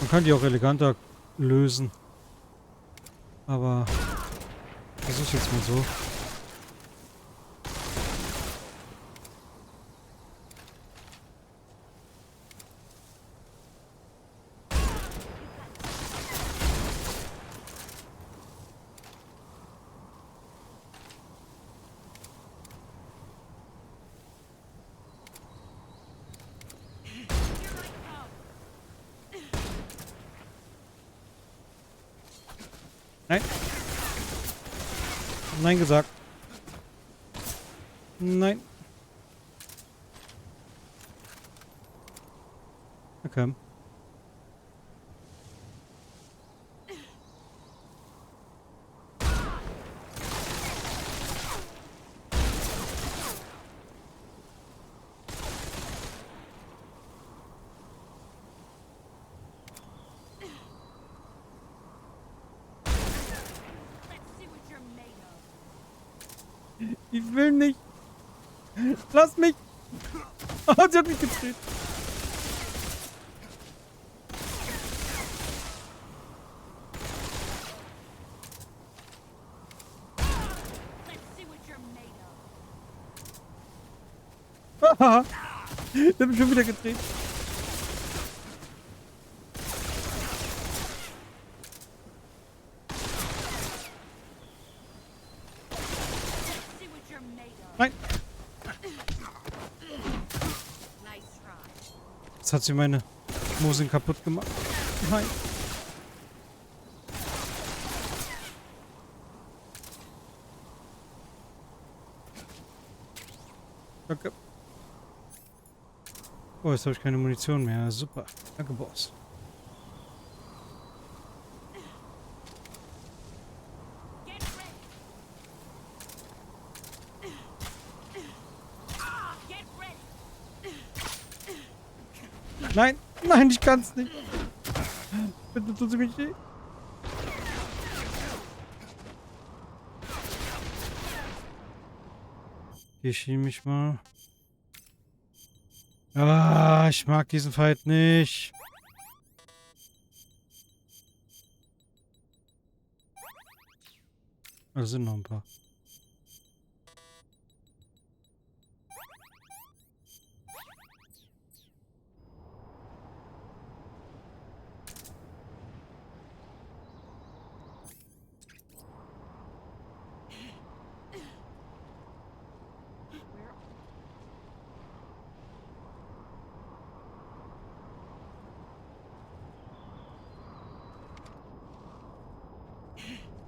Man kann die auch eleganter lösen. Aber versuch's jetzt mal so. Nein. Nein gesagt. Nein. Okay. Let's see what you're made of. Ich will nicht. Lass mich. Oh, sie hat mich gedreht. Let's see what you're made of. Der hat mich schon wieder gedreht. See what you're made of. Nein. Nice try. Jetzt hat sie meine Mosin kaputt gemacht. Nein. Danke. Oh, jetzt habe ich keine Munition mehr. Super. Danke, Boss. Get ready. Get ready. Nein, nein, ich kann's nicht. Bitte tut sie mich nicht. Ich schiebe mich mal. Ah, ich mag diesen Fight nicht. Da sind noch ein paar.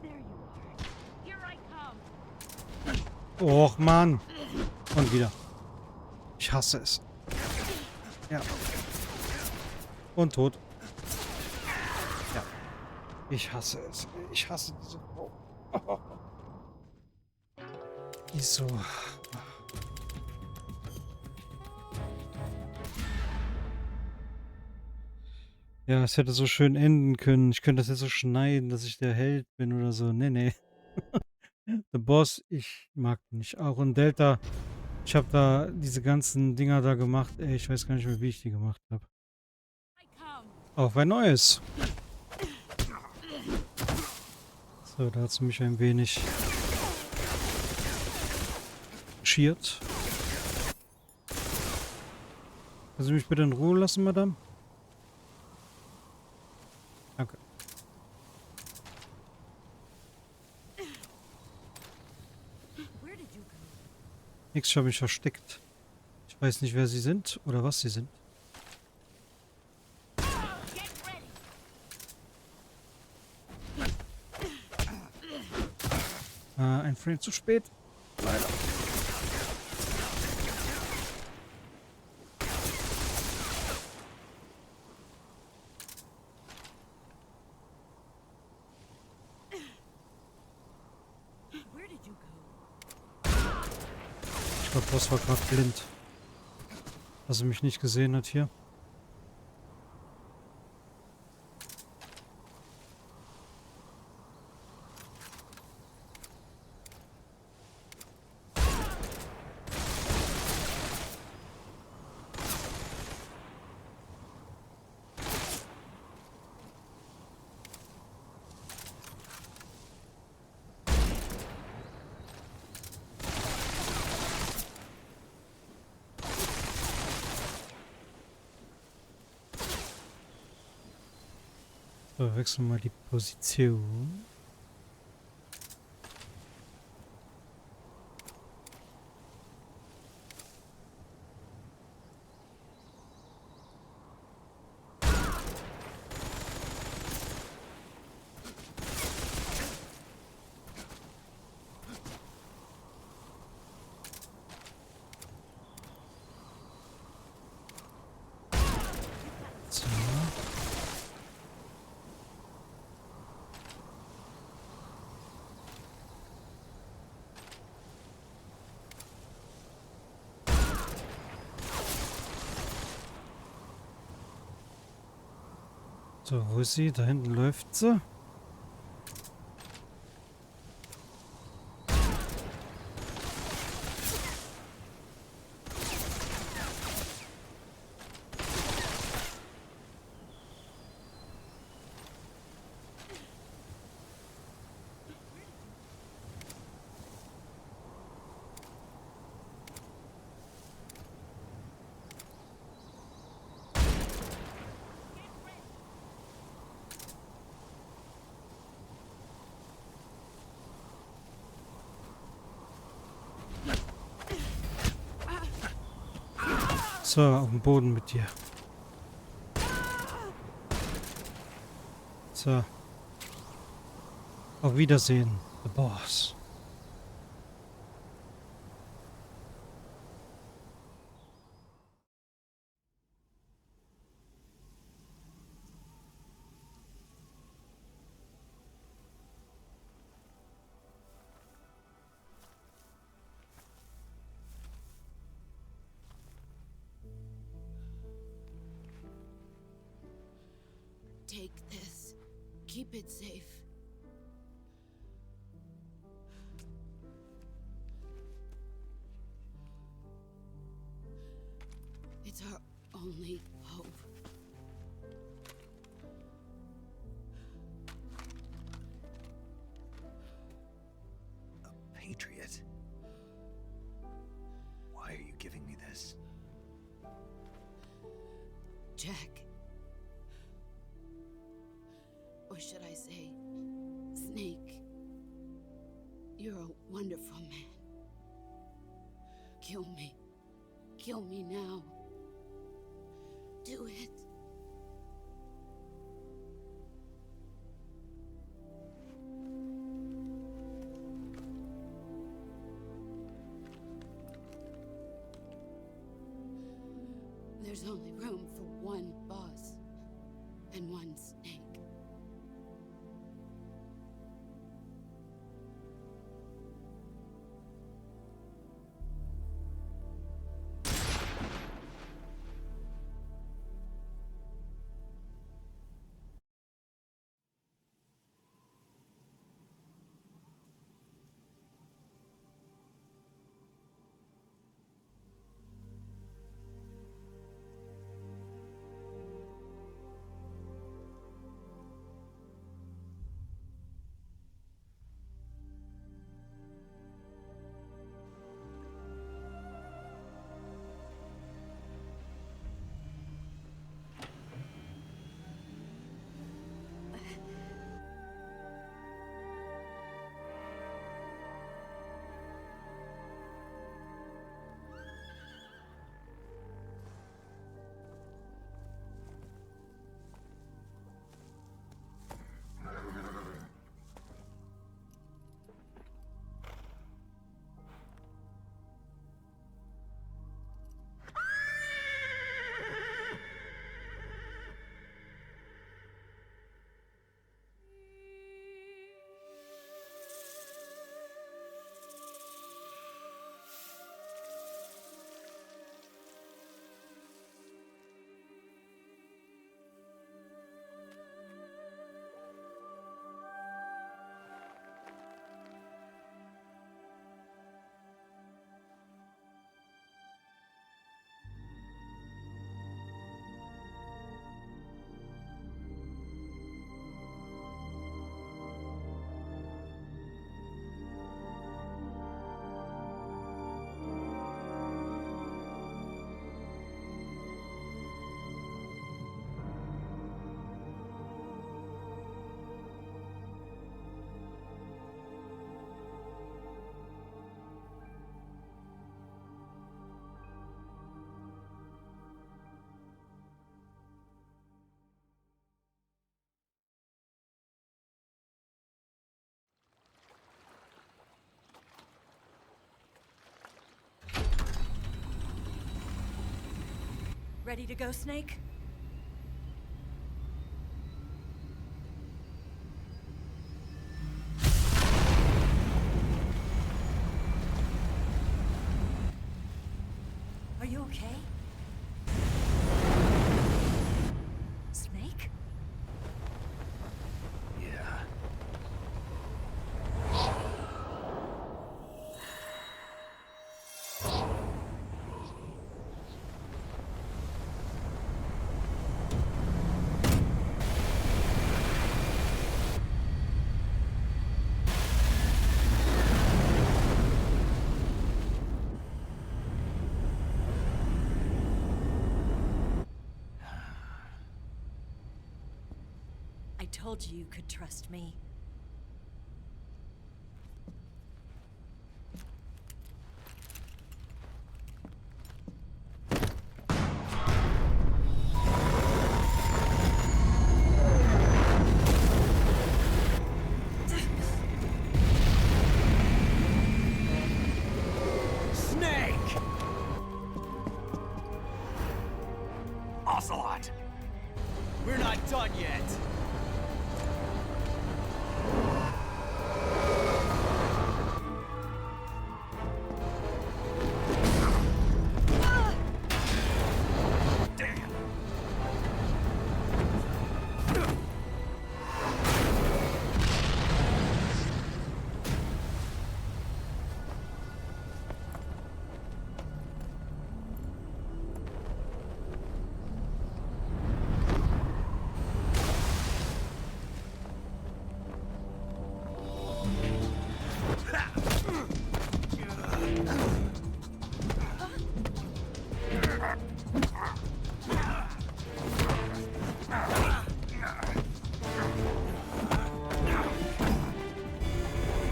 There you are. Here I come. Och, Mann. Und wieder. Ich hasse es. Ja. Und tot. Ja. Ich hasse es. Ich hasse diese Frau. Die ist so... Ja, es hätte so schön enden können. Ich könnte das jetzt so schneiden, dass ich der Held bin oder so. Nee, nee. The Boss, ich mag ihn nicht. Auch in Delta, ich habe da diese ganzen Dinger da gemacht. Ey, ich weiß gar nicht mehr, wie ich die gemacht habe. I come. Auf ein neues. So, da hat sie mich ein wenig schiert. Können Sie mich bitte in Ruhe lassen, Madame? Danke. Where did you go? Nix, ich habe mich versteckt. Ich weiß nicht, wer sie sind oder was sie sind. Get ready. Ein Frame zu spät. Leider. Where did you go? Ich glaube, Boss war gerade blind. Dass er mich nicht gesehen hat hier. So, wechseln wir mal die Position. So. So, wo ist sie? Da hinten läuft sie. So, auf dem Boden mit dir. So. Auf Wiedersehen, the Boss. Take this. Keep it safe. It's our only hope. A patriot? Why are you giving me this? Jack. Or should I say, Snake? You're a wonderful man. Kill me. Kill me now. Do it. There's only room for one boss and one snake. Ready to go, Snake? Are you okay? Snake? Yeah. I told you you could trust me. thought. We're not done yet.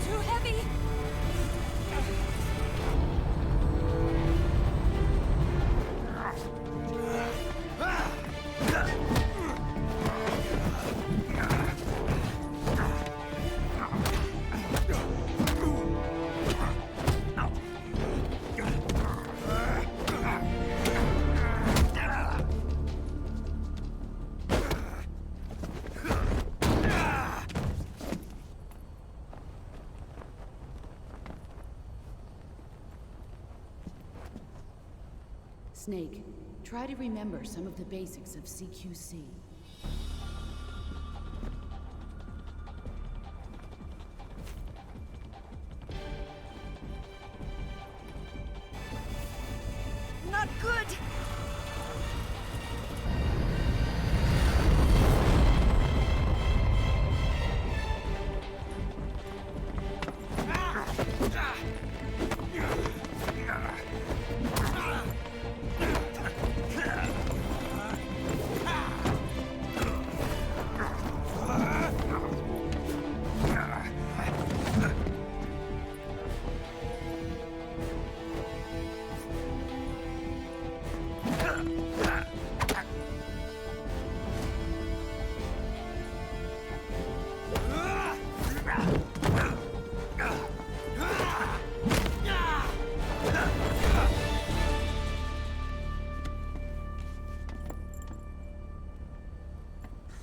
Too heavy! Snake, try to remember some of the basics of CQC. Not good!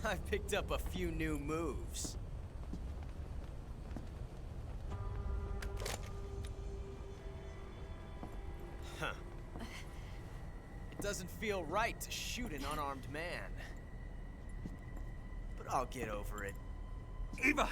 I picked up a few new moves. Huh. It doesn't feel right to shoot an unarmed man. But I'll get over it. Eva!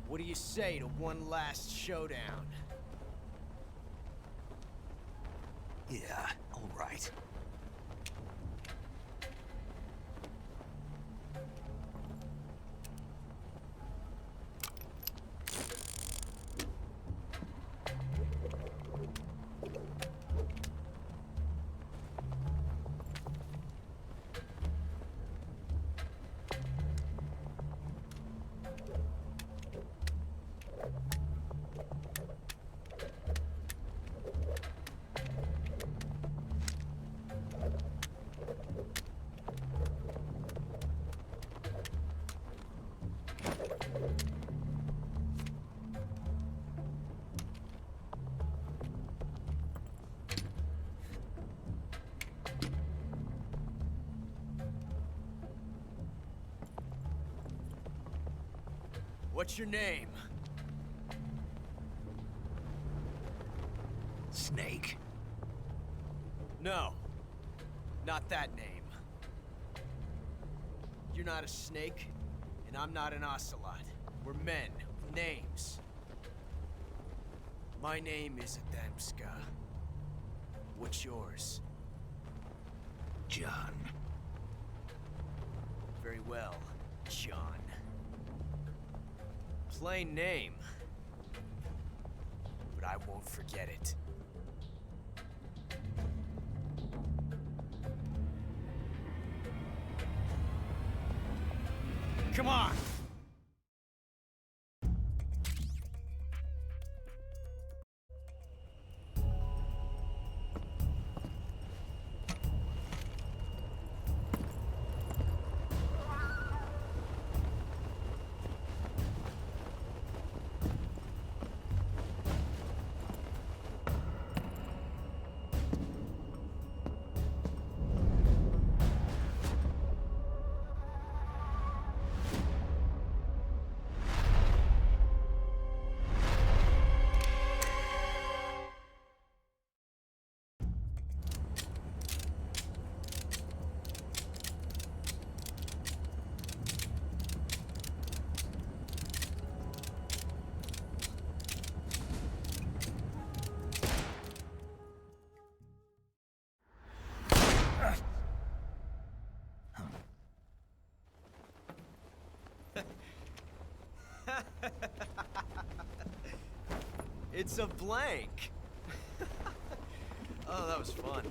What do you say to one last showdown? Yeah, all right. What's your name? Snake. No, not that name. You're not a snake, and I'm not an ocelot. We're men with names. My name is Adamska. What's yours? John. Very well, John. Plain name. But I won't forget it. Come on! It's a blank. Oh, that was fun.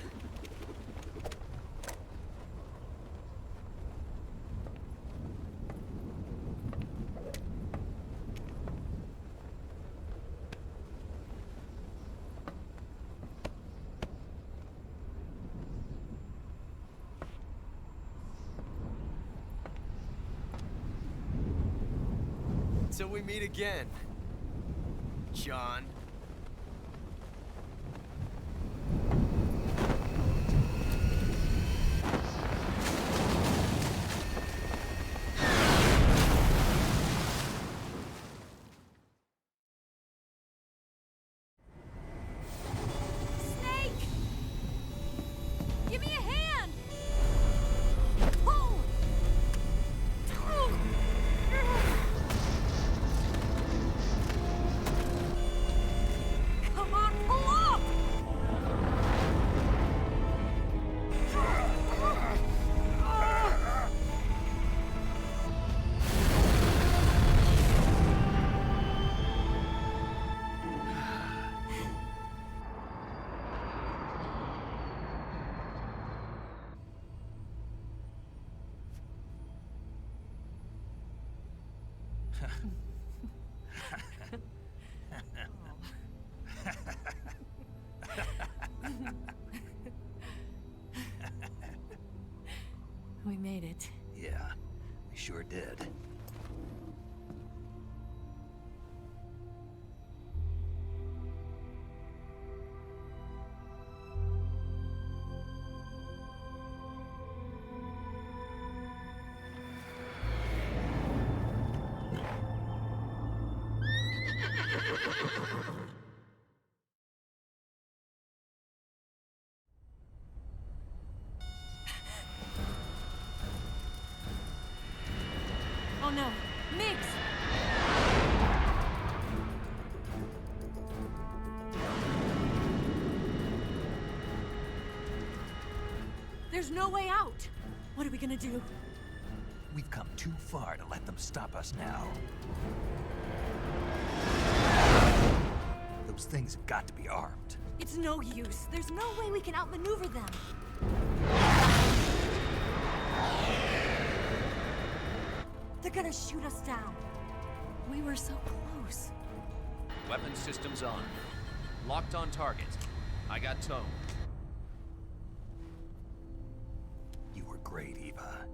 Till we meet again, John. Snake! Give me a hand! Pull! Come on, pull up! We made it. Yeah, we sure did. Oh no, Mix! There's no way out! What are we gonna do? We've come too far to let them stop us now. Those things have got to be armed. It's no use. There's no way we can outmaneuver them. They're gonna shoot us down. We were so close. Weapon systems on. Locked on target. I got tone. You were great, Eva.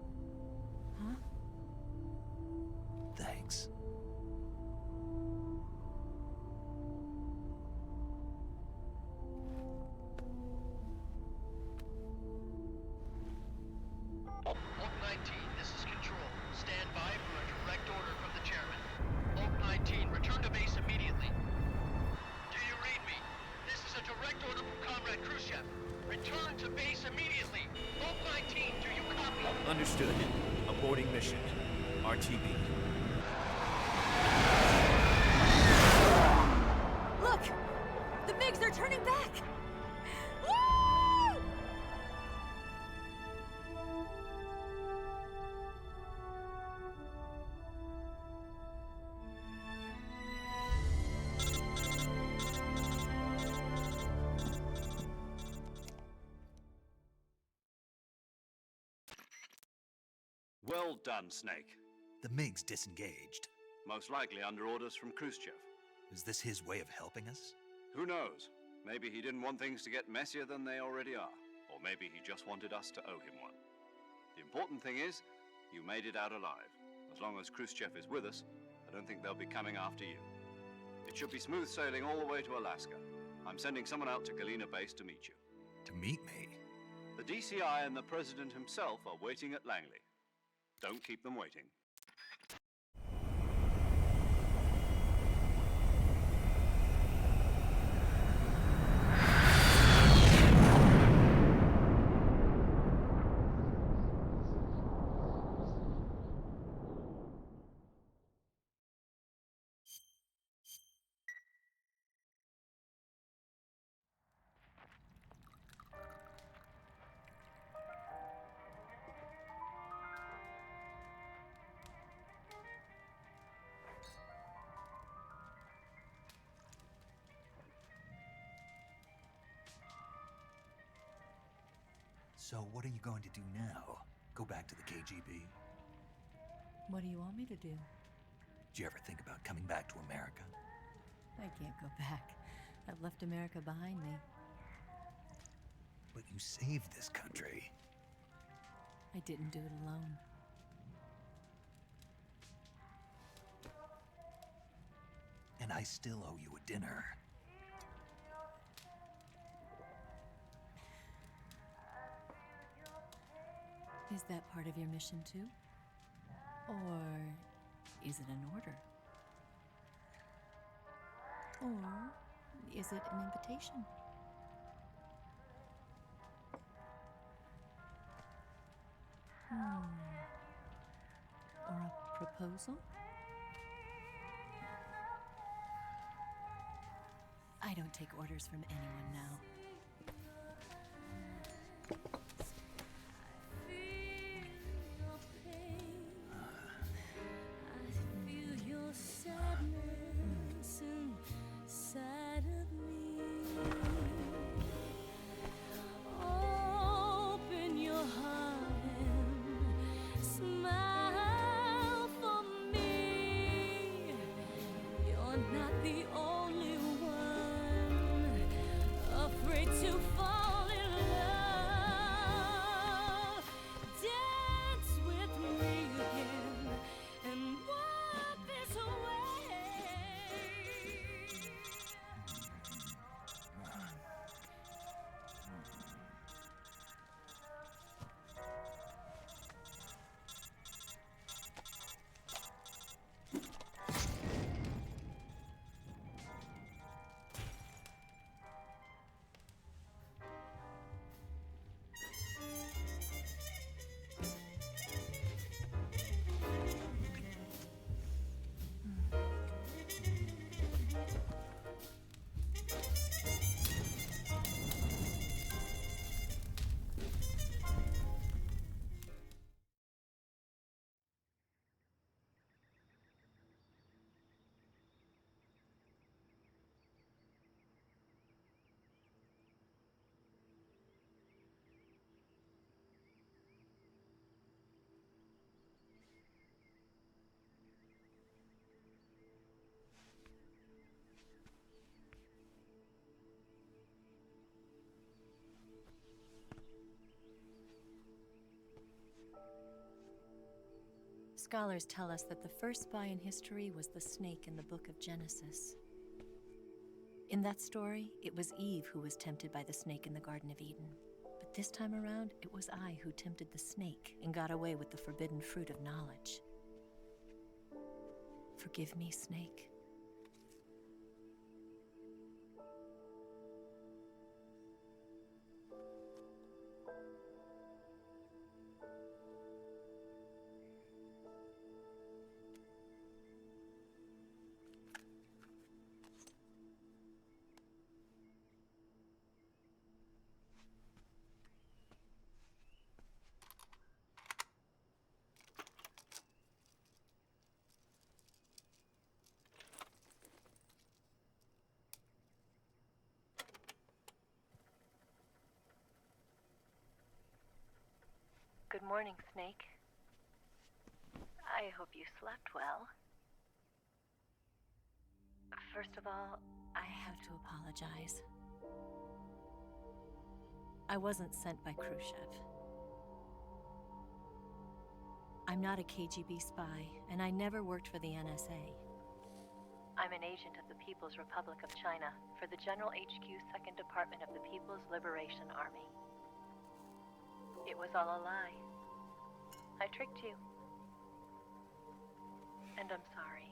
Huh? Thanks. Oak 19, this is Control. Stand by for a direct order from the chairman. Oak 19, return to base immediately. Do you read me? This is a direct order from Comrade Khrushchev. Return to base immediately. Oak 19, do you copy? Understood. Aborting mission. RTB. Look! The MiGs are turning back! Woo! Well done, Snake. The MiG's disengaged. Most likely under orders from Khrushchev. Is this his way of helping us? Who knows? Maybe he didn't want things to get messier than they already are. Or maybe he just wanted us to owe him one. The important thing is, you made it out alive. As long as Khrushchev is with us, I don't think they'll be coming after you. It should be smooth sailing all the way to Alaska. I'm sending someone out to Galena Base to meet you. To meet me? The DCI and the President himself are waiting at Langley. Don't keep them waiting. So what are you going to do now? Go back to the KGB? What do you want me to do? Did you ever think about coming back to America? I can't go back. I've left America behind me. But you saved this country. I didn't do it alone. And I still owe you a dinner. Is that part of your mission too? Or is it an order? Or is it an invitation? Or a proposal? I don't take orders from anyone now. Scholars tell us that the first spy in history was the snake in the book of Genesis. In that story, it was Eve who was tempted by the snake in the Garden of Eden. But this time around, it was I who tempted the snake and got away with the forbidden fruit of knowledge. Forgive me, snake. Good morning, Snake. I hope you slept well. First of all, I have to apologize. I wasn't sent by Khrushchev. I'm not a KGB spy, and I never worked for the NSA. I'm an agent of the People's Republic of China for the General HQ 2nd Department of the People's Liberation Army. It was all a lie. I tricked you. And I'm sorry.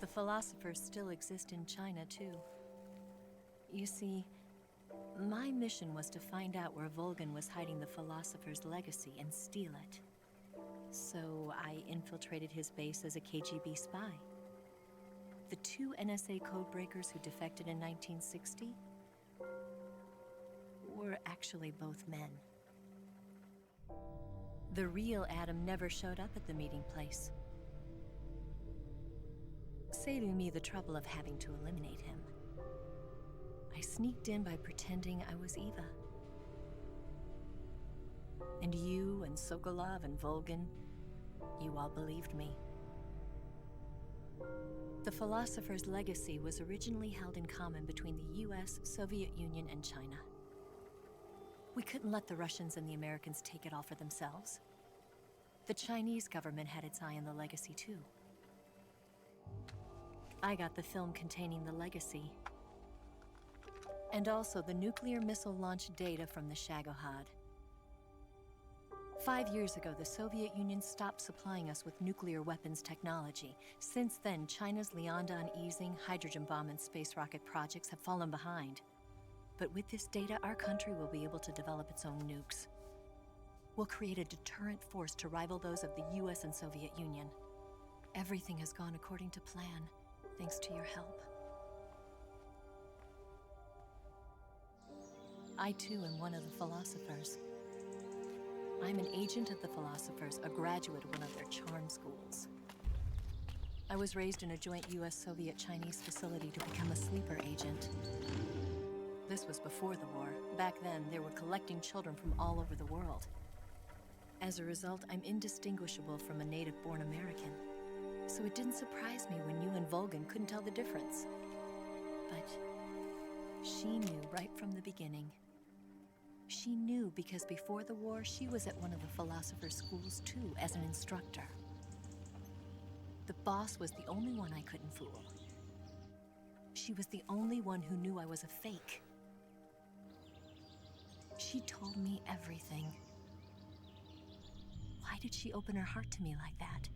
The philosophers still exist in China, too. You see, my mission was to find out where Volgan was hiding the philosopher's legacy and steal it. So I infiltrated his base as a KGB spy. The 2 NSA codebreakers who defected in 1960 were actually both men. The real Adam never showed up at the meeting place, saving me the trouble of having to eliminate him. I sneaked in by pretending I was Eva. And you and Sokolov and Volgan, you all believed me. The philosopher's legacy was originally held in common between the US, Soviet Union, and China. We couldn't let the Russians and the Americans take it all for themselves. The Chinese government had its eye on the legacy too. I got the film containing the legacy, and also the nuclear missile launch data from the Shagohod. 5 years ago, the Soviet Union stopped supplying us with nuclear weapons technology. Since then, China's Liaodong easing, hydrogen bomb, and space rocket projects have fallen behind. But with this data, our country will be able to develop its own nukes. We'll create a deterrent force to rival those of the US and Soviet Union. Everything has gone according to plan, thanks to your help. I too am one of the philosophers. I'm an agent of the philosophers, a graduate of one of their charm schools. I was raised in a joint US-Soviet-Chinese facility to become a sleeper agent. This was before the war. Back then, they were collecting children from all over the world. As a result, I'm indistinguishable from a native-born American. So it didn't surprise me when you and Volgan couldn't tell the difference. But she knew right from the beginning. She knew because before the war, she was at one of the philosopher's schools too, as an instructor. The boss was the only one I couldn't fool. She was the only one who knew I was a fake. She told me everything. Why did she open her heart to me like that?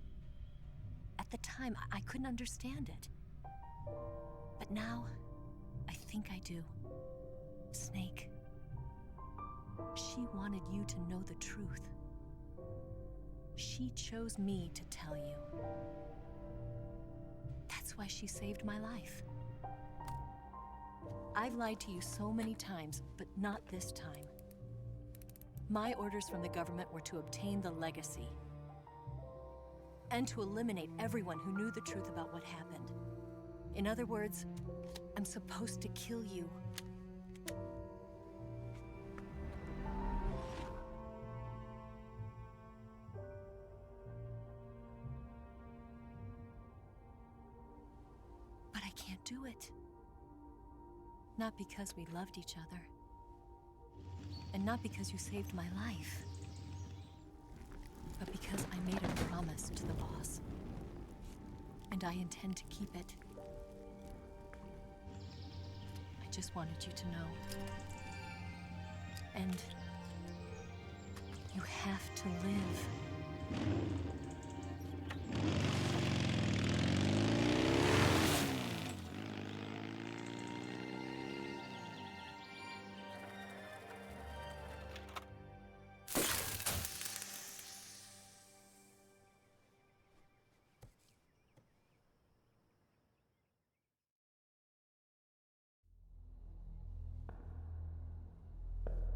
At the time, I couldn't understand it. But now, I think I do. Snake. She wanted you to know the truth. She chose me to tell you. That's why she saved my life. I've lied to you so many times, but not this time. My orders from the government were to obtain the legacy and to eliminate everyone who knew the truth about what happened. In other words, I'm supposed to kill you. But I can't do it. Not because we loved each other. And not because you saved my life. But because I made a promise to the boss. And I intend to keep it. I just wanted you to know. And you have to live.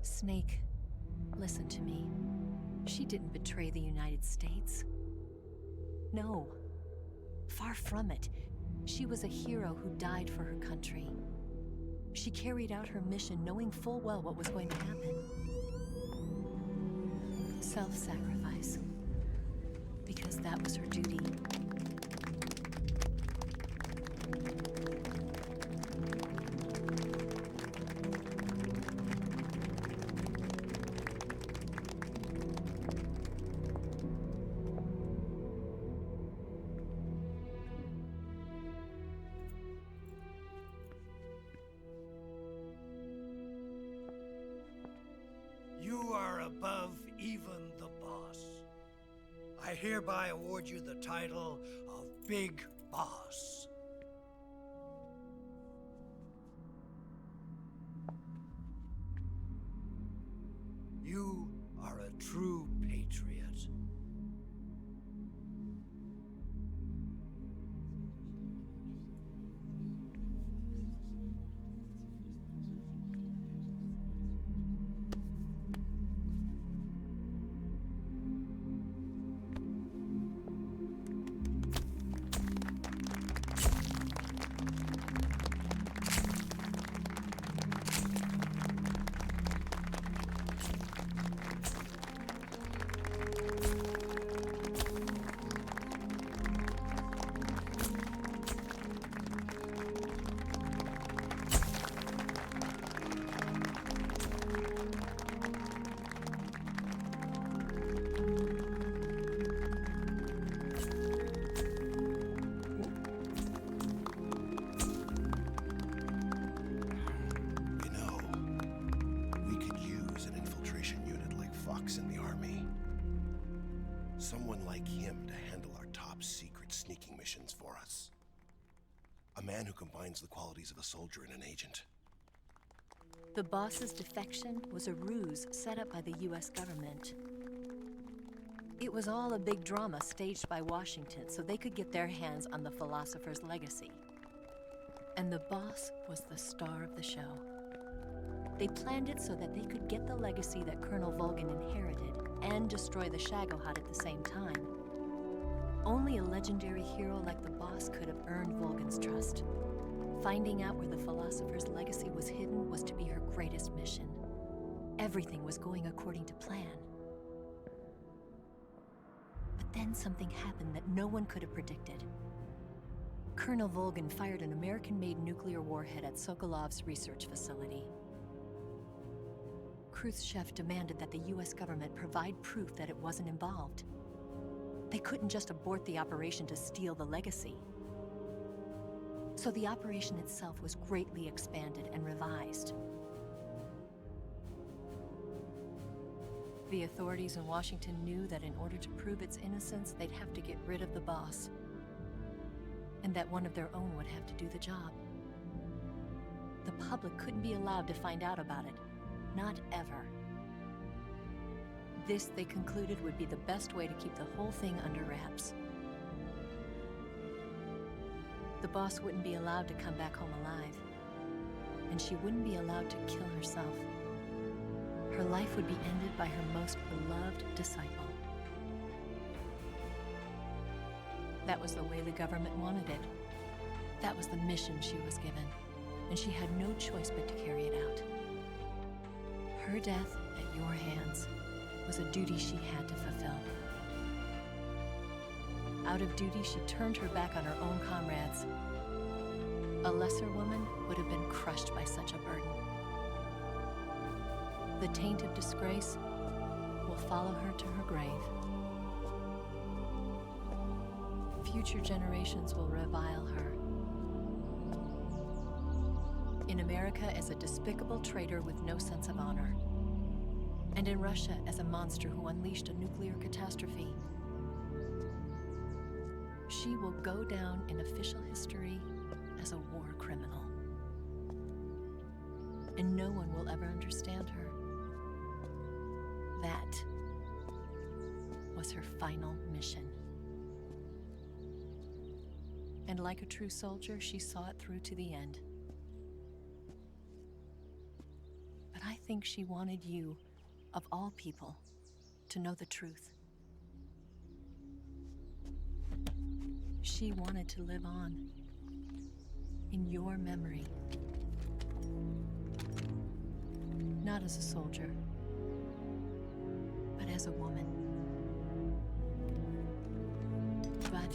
Snake, listen to me. She didn't betray the United States. No, far from it. She was a hero who died for her country. She carried out her mission knowing full well what was going to happen. Self-sacrifice. Because that was her duty. You are above even the boss. I hereby award you the title of Big Boss. You are a true patriot. Someone like him to handle our top secret sneaking missions for us. A man who combines the qualities of a soldier and an agent. The boss's defection was a ruse set up by the US government. It was all a big drama staged by Washington so they could get their hands on the philosopher's legacy. And the boss was the star of the show. They planned it so that they could get the legacy that Colonel Volgan inherited and destroy the Shagohod at the same time. Only a legendary hero like the boss could have earned Volgan's trust. Finding out where the philosopher's legacy was hidden was to be her greatest mission. Everything was going according to plan. But then something happened that no one could have predicted. Colonel Volgan fired an American-made nuclear warhead at Sokolov's research facility. Khrushchev demanded that the US government provide proof that it wasn't involved. They couldn't just abort the operation to steal the legacy. So the operation itself was greatly expanded and revised. The authorities in Washington knew that in order to prove its innocence, they'd have to get rid of the boss, and that one of their own would have to do the job. The public couldn't be allowed to find out about it. Not ever. This, they concluded, would be the best way to keep the whole thing under wraps. The boss wouldn't be allowed to come back home alive, and she wouldn't be allowed to kill herself. Her life would be ended by her most beloved disciple. That was the way the government wanted it. That was the mission she was given, and she had no choice but to carry it out. Her death at your hands was a duty she had to fulfill. Out of duty, she turned her back on her own comrades. A lesser woman would have been crushed by such a burden. The taint of disgrace will follow her to her grave. Future generations will revile her. In America as a despicable traitor with no sense of honor. And in Russia as a monster who unleashed a nuclear catastrophe. She will go down in official history as a war criminal. And no one will ever understand her. That was her final mission. And like a true soldier, she saw it through to the end. But I think she wanted you, of all people, to know the truth. She wanted to live on in your memory. Not as a soldier, but as a woman. But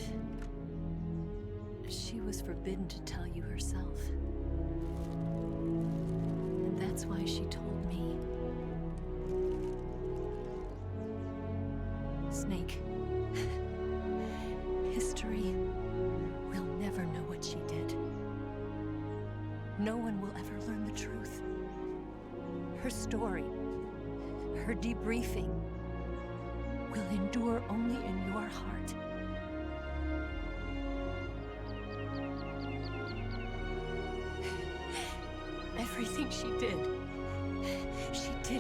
she was forbidden to tell you herself. And that's why she told me. Snake, history will never know what she did. No one will ever learn the truth. Her story, her debriefing, will endure only in your heart. Everything she did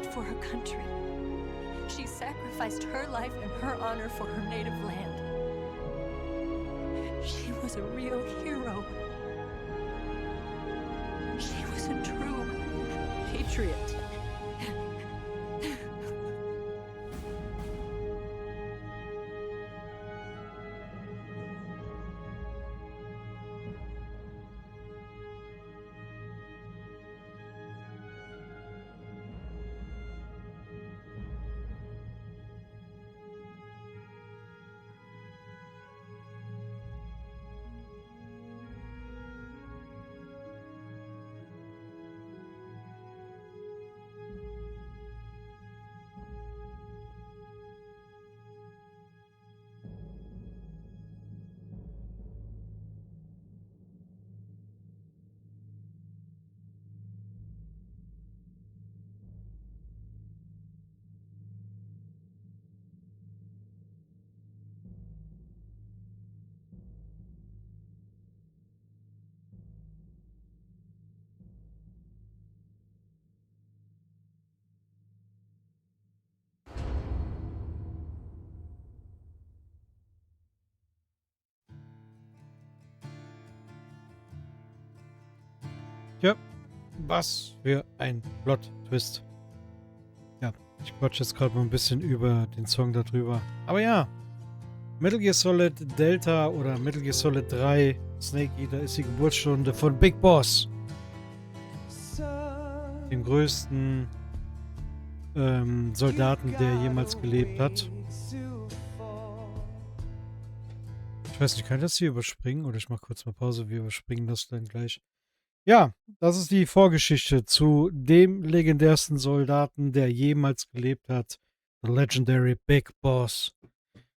for her country. She sacrificed her life and her honor for her native land. She was a real hero. She was a true patriot. Ja, was für ein Plot-Twist. Ja, ich quatsch jetzt gerade mal ein bisschen über den Song darüber. Aber ja, Metal Gear Solid Delta oder Metal Gear Solid 3 Snake Eater ist die Geburtsstunde von Big Boss. Dem größten Soldaten, der jemals gelebt hat. Ich weiß nicht, kann ich das hier überspringen? Oder ich mache kurz mal Pause, wir überspringen das dann gleich. Ja, das ist die Vorgeschichte zu dem legendärsten Soldaten, der jemals gelebt hat. The Legendary Big Boss.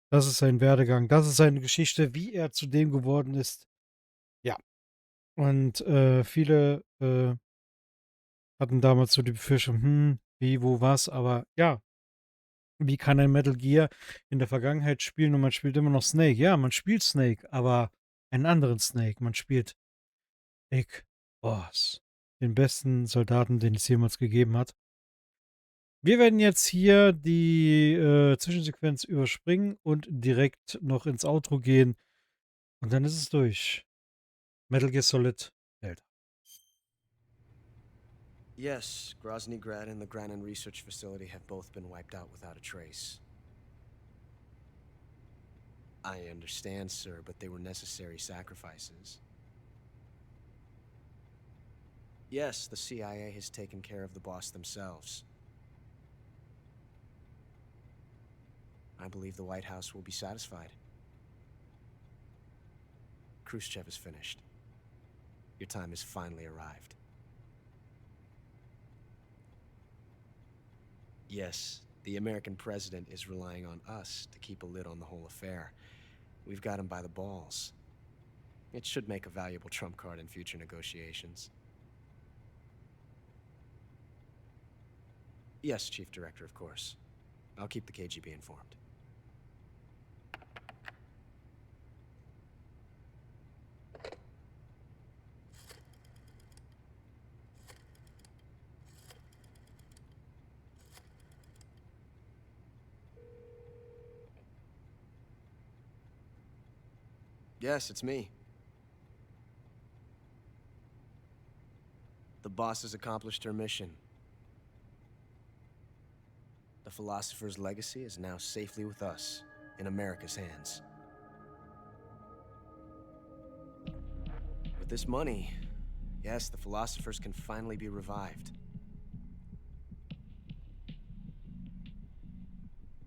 Das ist sein Werdegang. Das ist seine Geschichte, wie er zu dem geworden ist. Ja. Und viele hatten damals so die Befürchtung, wie, wo, was. Aber ja, wie kann ein Metal Gear in der Vergangenheit spielen und man spielt immer noch Snake? Ja, man spielt Snake, aber einen anderen Snake. Man spielt Big Boss. Den besten Soldaten, den es jemals gegeben hat. Wir werden jetzt hier die Zwischensequenz überspringen und direkt noch ins Outro gehen. Und dann ist es durch. Metal Gear Solid Delta. Yes, Grozny Grad and the Granin Research Facility have both been wiped out without a trace. I understand, sir, but they were necessary sacrifices. Yes, the CIA has taken care of the boss themselves. I believe the White House will be satisfied. Khrushchev is finished. Your time has finally arrived. Yes, the American president is relying on us to keep a lid on the whole affair. We've got him by the balls. It should make a valuable trump card in future negotiations. Yes, Chief Director, of course. I'll keep the KGB informed. Yes, it's me. The boss has accomplished her mission. The philosopher's legacy is now safely with us, in America's hands. With this money, yes, the philosophers can finally be revived.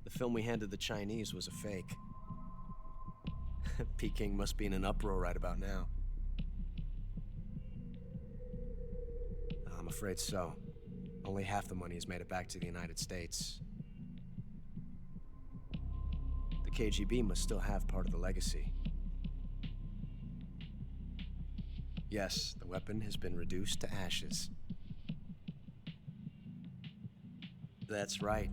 The film we handed the Chinese was a fake. Peking must be in an uproar right about now. I'm afraid so. Only half the money has made it back to the United States. The KGB must still have part of the legacy. Yes, the weapon has been reduced to ashes. That's right.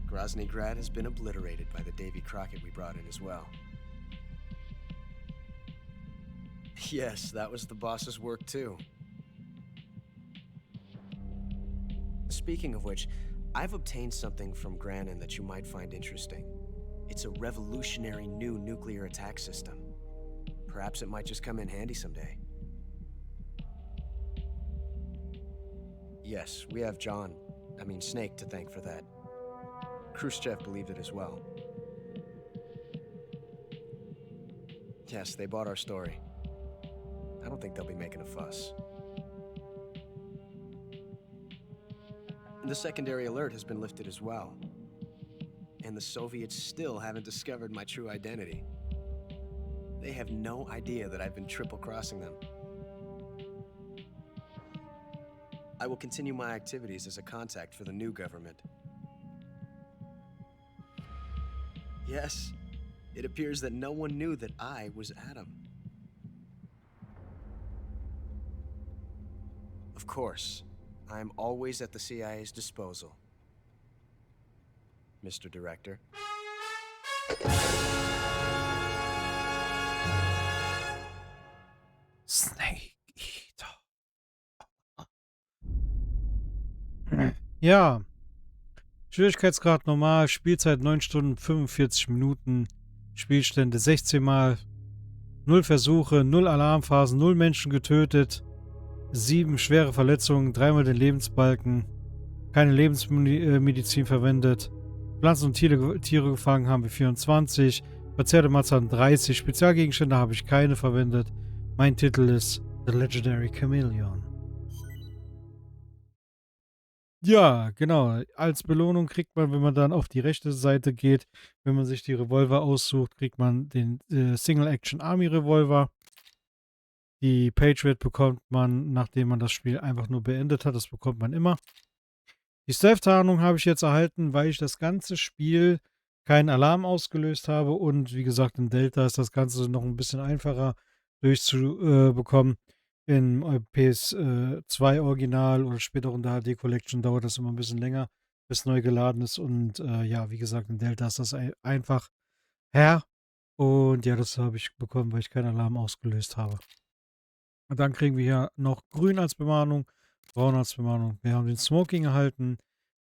Groznygrad has been obliterated by the Davy Crockett we brought in as well. Yes, that was the boss's work too. Speaking of which, I've obtained something from Granin that you might find interesting. It's a revolutionary new nuclear attack system. Perhaps it might just come in handy someday. Yes, we have Snake to thank for that. Khrushchev believed it as well. Yes, they bought our story. I don't think they'll be making a fuss. The secondary alert has been lifted as well. And the Soviets still haven't discovered my true identity. They have no idea that I've been triple-crossing them. I will continue my activities as a contact for the new government. Yes, it appears that no one knew that I was Adam. Of course, I am always at the CIA's disposal, Mr. Director. Snake Eater. Ja. Schwierigkeitsgrad normal, Spielzeit 9 Stunden 45 Minuten, Spielstände 16 Mal, 0 Versuche, 0 Alarmphasen, 0 Menschen getötet, 7 schwere Verletzungen, 3-mal den Lebensbalken, keine Lebensmedizin verwendet, Pflanzen und Tiere gefangen haben wir 24, verzehrte Mahlzeiten 30, Spezialgegenstände habe ich keine verwendet. Mein Titel ist The Legendary Chameleon. Ja, genau. Als Belohnung kriegt man, wenn man dann auf die rechte Seite geht, wenn man sich die Revolver aussucht, kriegt man den Single-Action-Army-Revolver. Die Patriot bekommt man, nachdem man das Spiel einfach nur beendet hat. Das bekommt man immer. Die Stealth-Tarnung habe ich jetzt erhalten, weil ich das ganze Spiel keinen Alarm ausgelöst habe. Und wie gesagt, in Delta ist das Ganze noch ein bisschen einfacher durchzubekommen. In PS2 Original oder später in der HD Collection dauert das immer ein bisschen länger, bis neu geladen ist. Und ja, wie gesagt, in Delta ist das einfach Und ja, das habe ich bekommen, weil ich keinen Alarm ausgelöst habe. Und dann kriegen wir hier noch grün als Bemalung, braun als Bemalung. Wir haben den Smoking erhalten,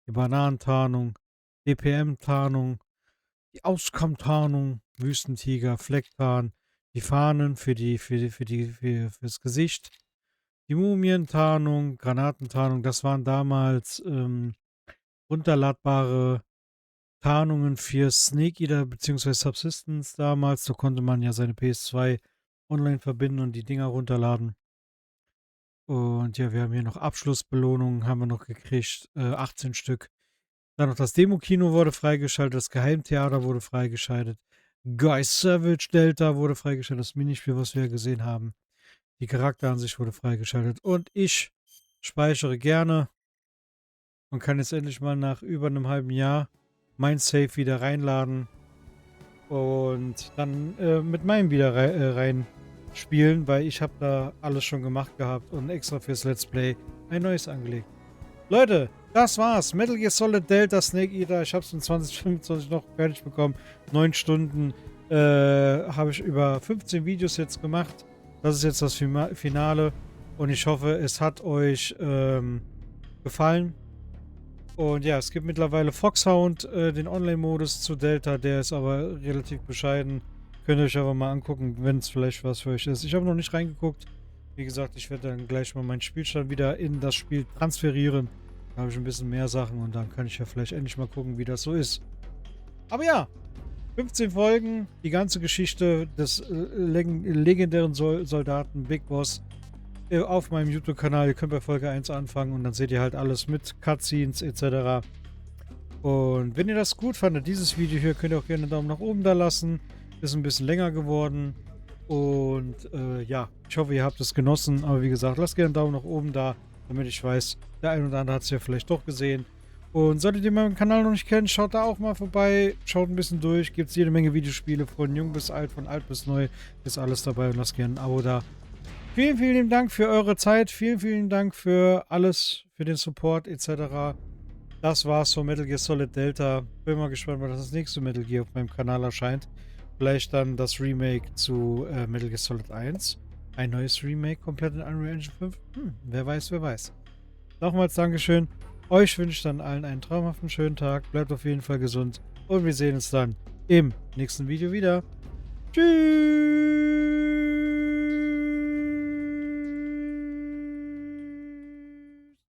die Bananentarnung, DPM-Tarnung, die Auskammtarnung, Wüstentiger, Flecktarn, die Fahnen fürs Gesicht, die Mumientarnung, Granatentarnung. Das waren damals runterladbare Tarnungen für Snake Eater bzw. Subsistence damals. Da konnte man ja seine PS2 online verbinden und die Dinger runterladen. Und ja, wir haben hier noch Abschlussbelohnungen, haben wir noch gekriegt, 18 Stück. Dann noch das Demo-Kino wurde freigeschaltet, das Geheimtheater wurde freigeschaltet, Gear Solid Delta wurde freigeschaltet, das Minispiel, was wir gesehen haben. Die Charakteransicht wurde freigeschaltet. Und ich speichere gerne und kann jetzt endlich mal nach über einem halben Jahr mein Save wieder reinladen und dann mit meinem wieder reinspielen, weil ich habe da alles schon gemacht gehabt und extra fürs Let's Play ein neues angelegt. Leute, das war's. Metal Gear Solid Delta Snake Eater. Ich habe es in 2025 noch fertig bekommen. 9 Stunden habe ich über 15 Videos jetzt gemacht. Das ist jetzt das Finale. Und ich hoffe, es hat euch gefallen. Und ja, es gibt mittlerweile Foxhound, den Online-Modus zu Delta. Der ist aber relativ bescheiden. Könnt ihr euch aber mal angucken, wenn es vielleicht was für euch ist. Ich habe noch nicht reingeguckt. Wie gesagt, ich werde dann gleich mal meinen Spielstand wieder in das Spiel transferieren. habe ich ein bisschen mehr Sachen und dann kann ich ja vielleicht endlich mal gucken, wie das so ist. Aber ja, 15 Folgen, die ganze Geschichte des legendären Soldaten Big Boss auf meinem YouTube-Kanal. Ihr könnt bei Folge 1 anfangen und dann seht ihr halt alles mit Cutscenes etc. Und wenn ihr das gut fandet, dieses Video hier, könnt ihr auch gerne einen Daumen nach oben da lassen. Ist ein bisschen länger geworden. Und ja, ich hoffe, ihr habt es genossen. Aber wie gesagt, lasst gerne einen Daumen nach oben da, damit ich weiß, der ein oder andere hat es ja vielleicht doch gesehen. Und solltet ihr meinen Kanal noch nicht kennen, schaut da auch mal vorbei. Schaut ein bisschen durch. Gibt es jede Menge Videospiele von jung bis alt, von alt bis neu. Ist alles dabei und lasst gerne ein Abo da. Vielen, vielen Dank für eure Zeit. Vielen, vielen Dank für alles, für den Support etc. Das war's von Metal Gear Solid Delta. Bin mal gespannt, wann das nächste Metal Gear auf meinem Kanal erscheint. Vielleicht dann das Remake zu Metal Gear Solid 1. Ein neues Remake komplett in Unreal Engine 5. Wer weiß, wer weiß. Nochmals Dankeschön. Euch wünsche ich dann allen einen traumhaften schönen Tag. Bleibt auf jeden Fall gesund. Und wir sehen uns dann im nächsten Video wieder. Tschüss.